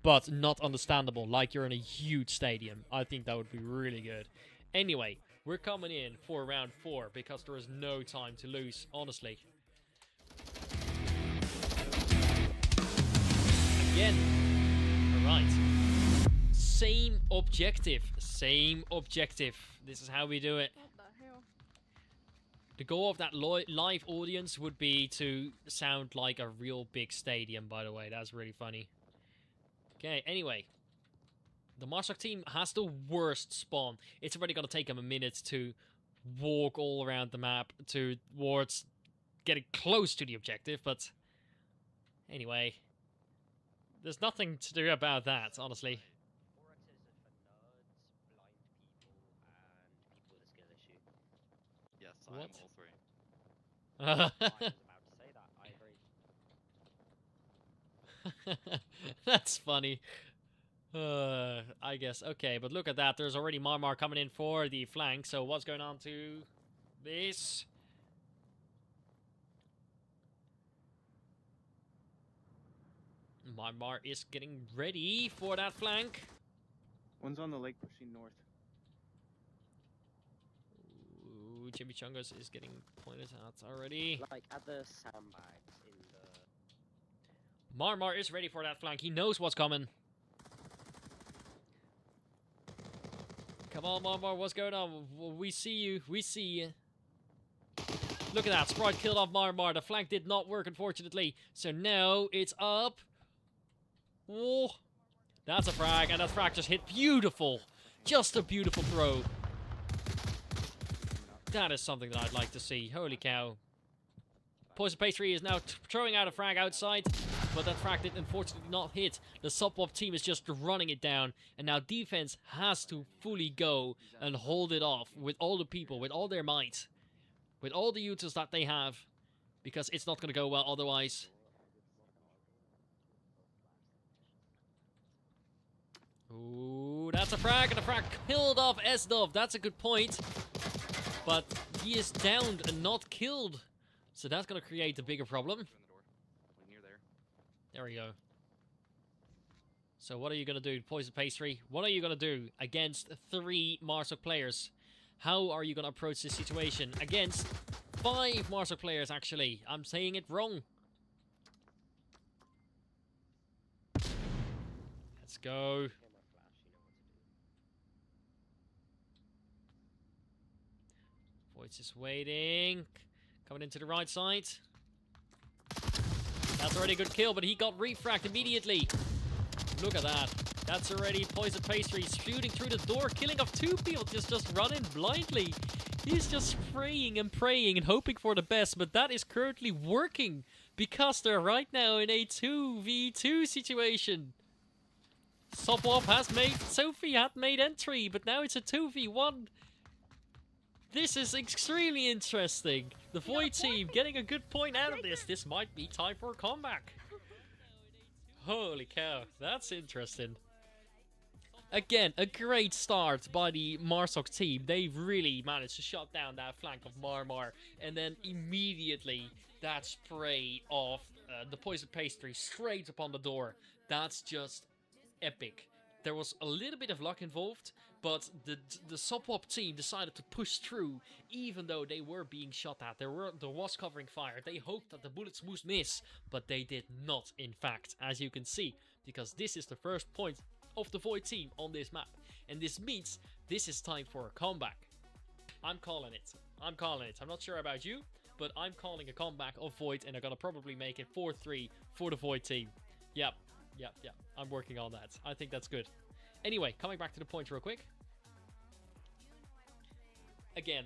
but not understandable, like you're in a huge stadium. I think that would be really good. Anyway, we're coming in for round 4 because there is no time to lose, honestly. Again. Alright. Same objective. Same objective. This is how we do it. What the hell? The goal of that live audience would be to sound like a real big stadium, by the way. That's really funny. Okay, anyway. The Marsoc team has the worst spawn. It's already going to take them a minute to walk all around the map towards getting close to the objective, but anyway. There's nothing to do about that, honestly. Yes, I What? am all 3. I was about to say that. I agree. That's funny. I guess. Okay, but look at that. There's already Marmar coming in for the flank. So what's going on to this? Marmar is getting ready for that flank. One's on the lake pushing north. Ooh, Chimichangas is getting pointed at already. Like at the sandbags in the. Marmar is ready for that flank. He knows what's coming. Come on, Marmar, what's going on? We see you. We see you. Look at that. Sprite killed off Marmar. The flank did not work, unfortunately. So now it's up. Oh, that's a frag, and that frag just hit beautiful. Just a beautiful throw. That is something that I'd like to see. Holy cow. Poison Pastry is now throwing out a frag outside, but that frag did unfortunately not hit. The SOPHWOB team is just running it down, and now defense has to fully go and hold it off with all the people, with all their might, with all the utils that they have, because it's not going to go well otherwise. Ooh, that's a frag, and a frag killed off S-Dove. That's a good point. But he is downed and not killed. So that's going to create a bigger problem. Near there. There we go. So what are you going to do, Poison Pastry? What are you going to do against 3 Marsoc players? How are you going to approach this situation against 5 Marsoc players, actually? I'm saying it wrong. Let's go. Voice is waiting. Coming into the right side. That's already a good kill, but he got refragged immediately. Look at that. That's already Poison Pastry shooting through the door, killing off 2 people, just running blindly. He's just praying and praying and hoping for the best, but that is currently working because they're right now in a 2v2 situation. SOPHWOB has made, Sophie had made entry, but now it's a 2v1. This is extremely interesting. The Void team getting a good point out of this. This might be time for a comeback. Holy cow, that's interesting. Again, a great start by the Marsoc team. They really managed to shut down that flank of Marmar. And then immediately that spray of the Poison Pastry straight upon the door. That's just epic. There was a little bit of luck involved, but the SOPHWOB team decided to push through, even though they were being shot at. There was covering fire. They hoped that the bullets would miss, but they did not, in fact, as you can see, because this is the first point of the Void team on this map. And this means this is time for a comeback. I'm calling it. I'm calling it. I'm not sure about you, but I'm calling a comeback of Void, and they're gonna probably make it 4-3 for the Void team. Yep. I'm working on that. I think that's good. Anyway, coming back to the point real quick. Again,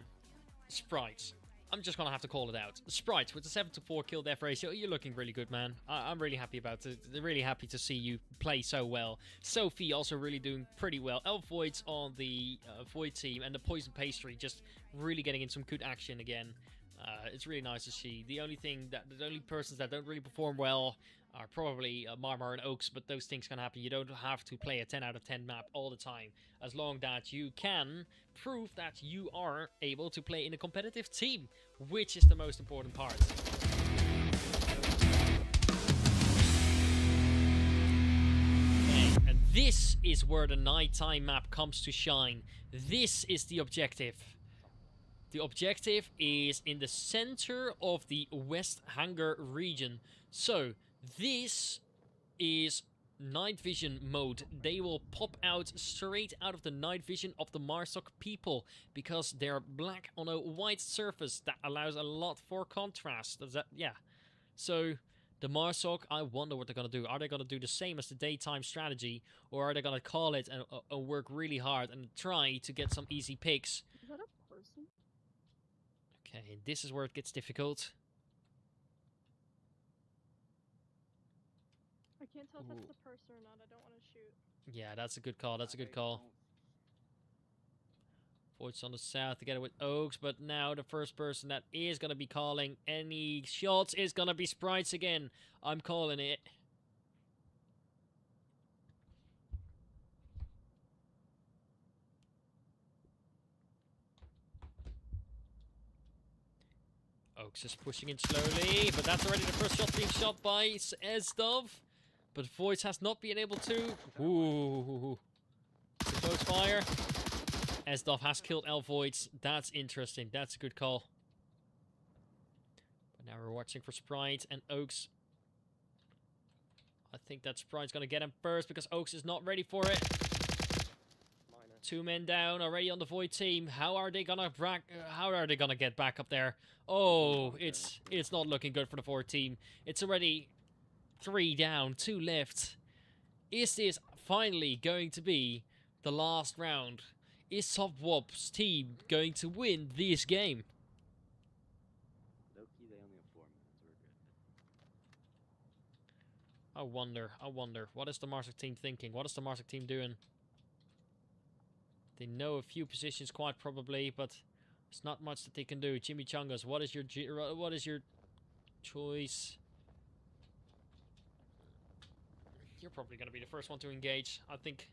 sprites. I'm just gonna have to call it out. Sprites with the 7-4 kill death ratio, you're looking really good, man. I'm really happy about it. Really happy to see you play so well. Sophie also really doing pretty well. Elf Voids on the Void team, and the Poison Pastry just really getting in some good action again. It's really nice to see. The only persons that don't really perform well are probably Marmar and Oaks, but those things can happen. You don't have to play a 10 out of 10 map all the time, as long that you can prove that you are able to play in a competitive team, which is the most important part. Okay, and this is where the nighttime map comes to shine. This is the objective. The objective is in the center of the West Hangar region. So, this is night vision mode. They will pop out straight out of the night vision of the Marsok people, because they're black on a white surface that allows a lot for contrast. Yeah. So, the Marsok, I wonder what they're going to do. Are they going to do the same as the daytime strategy, or are they going to call it and work really hard and try to get some easy picks? Is that a person? Okay, this is where it gets difficult. I can't tell if that's the person or not. I don't want to shoot. Yeah, that's a good call. That's a good call. Void's on the south together with Oaks, but now the first person that is going to be calling any shots is going to be Sprites again. I'm calling it. Oaks is pushing in slowly, but that's already the first shot being shot by Esdov. But Voids has not been able to. Ooh. Close fire. Esdov has killed Voids. That's interesting. That's a good call. But now we're watching for Sprite and Oaks. I think that Sprite's going to get him first because Oaks is not ready for it. Two men down already on the Void team. How are they gonna get back up there? Oh, it's not looking good for the Void team. It's already 3 down, 2 left. Is this finally going to be the last round? Is SOPHWOB's team going to win this game? Low-key, they only have 4 minutes. We're good. I wonder. What is the Marsok team thinking? What is the Marsok team doing? They know a few positions quite probably, but there's not much that they can do. Chimichangas, what is your choice? You're probably going to be the first one to engage, I think.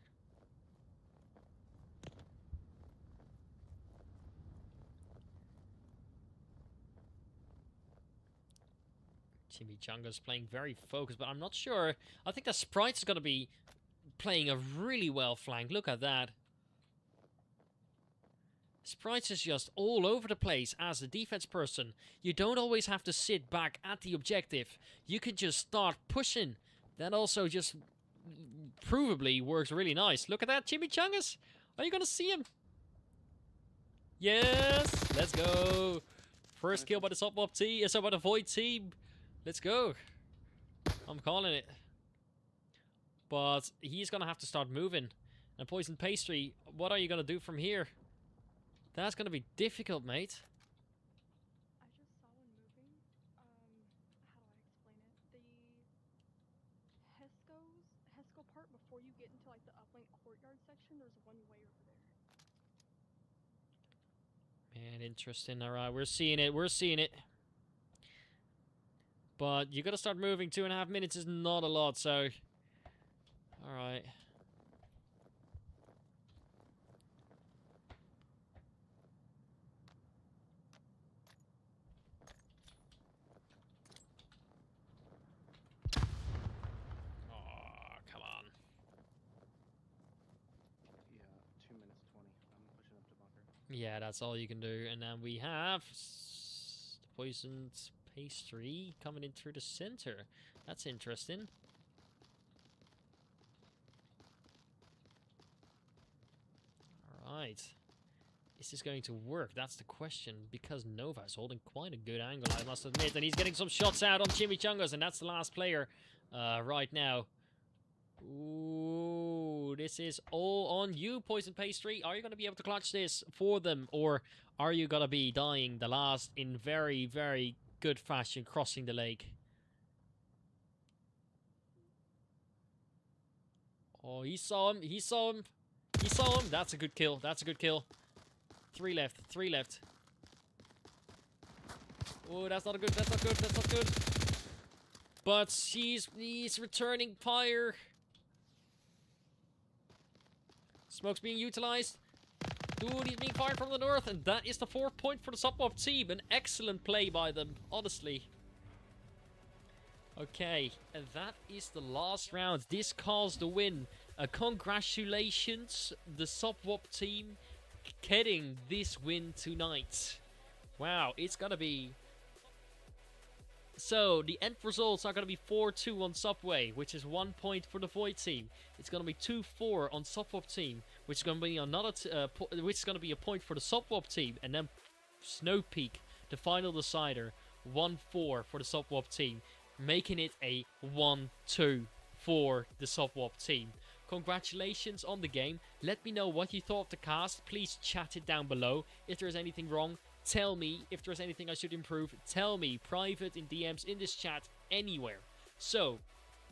Chimichanga's playing very focused, but I'm not sure. I think that Sprite's going to be playing a really well flank. Look at that. Sprites is just all over the place as a defense person. You don't always have to sit back at the objective. You can just start pushing. That also just provably works really nice. Look at that, Chimichangas. Are you going to see him? Yes, let's go. First kill by the SOPHWOB team, so by the Void team. Let's go. I'm calling it. But he's going to have to start moving. And Poison Pastry, what are you going to do from here? That's gonna be difficult, mate. I just saw one moving. How do I explain it? The Hesco part before you get into like the uplink courtyard section, there's one way over there. Man, interesting. Alright, we're seeing it. But you gotta start moving. 2.5 minutes is not a lot, so alright. Yeah, that's all you can do. And then we have the Poisoned Pastry coming in through the center. That's interesting. Alright. Is this going to work? That's the question, because Nova is holding quite a good angle, I must admit, and he's getting some shots out on Chimichangas, and that's the last player right now. Ooh, this is all on you, Poison Pastry. Are you going to be able to clutch this for them, or are you going to be dying the last in very, very good fashion, crossing the lake? Oh, he saw him, he saw him, he saw him. That's a good kill, that's a good kill. 3 left, 3 left. Oh, that's not good, that's not good, that's not good. But he's returning fire. Smoke's being utilized. Dude, he's being fired from the north, and that is the 4th point for the SOPHWOB team. An excellent play by them, honestly. Okay, and that is the last round. This calls the win. Congratulations, the SOPHWOB team, getting this win tonight. Wow, it's gonna be... So, the end results are going to be 4-2 on Subway, which is 1 point for the Void team. It's going to be 2-4 on SOPHWOB team, which is going to be another, which is going to be a point for the SOPHWOB team, and then Snow Peak, the final decider, 1-4 for the SOPHWOB team, making it a 1-2 for the SOPHWOB team. Congratulations on the game. Let me know what you thought of the cast. Please chat it down below. If there's anything wrong, tell me. If there's anything I should improve, tell me. Private, in DMs, in this chat, anywhere. So,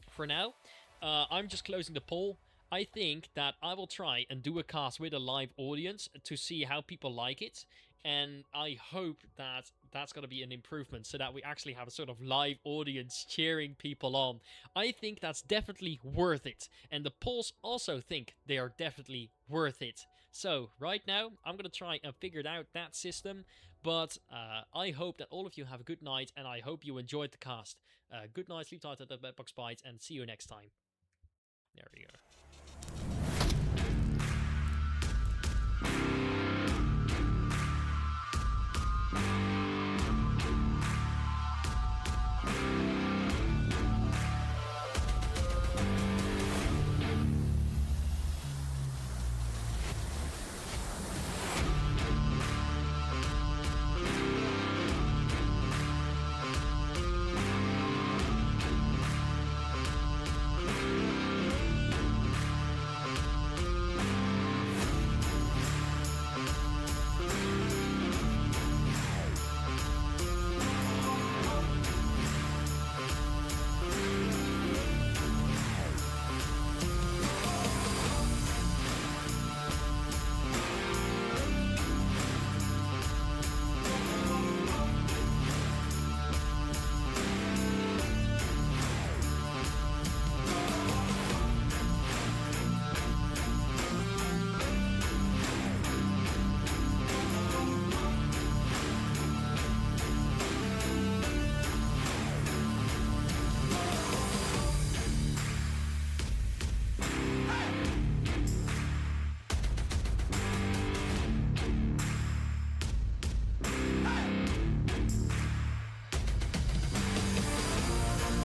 for now, I'm just closing the poll. I think that I will try and do a cast with a live audience to see how people like it. And I hope that that's going to be an improvement so that we actually have a sort of live audience cheering people on. I think that's definitely worth it. And the polls also think they are definitely worth it. So, right now, I'm going to try and figure out that system. But I hope that all of you have a good night, and I hope you enjoyed the cast. Good night, sleep tight at the Bedbox Bites, and see you next time. There we go.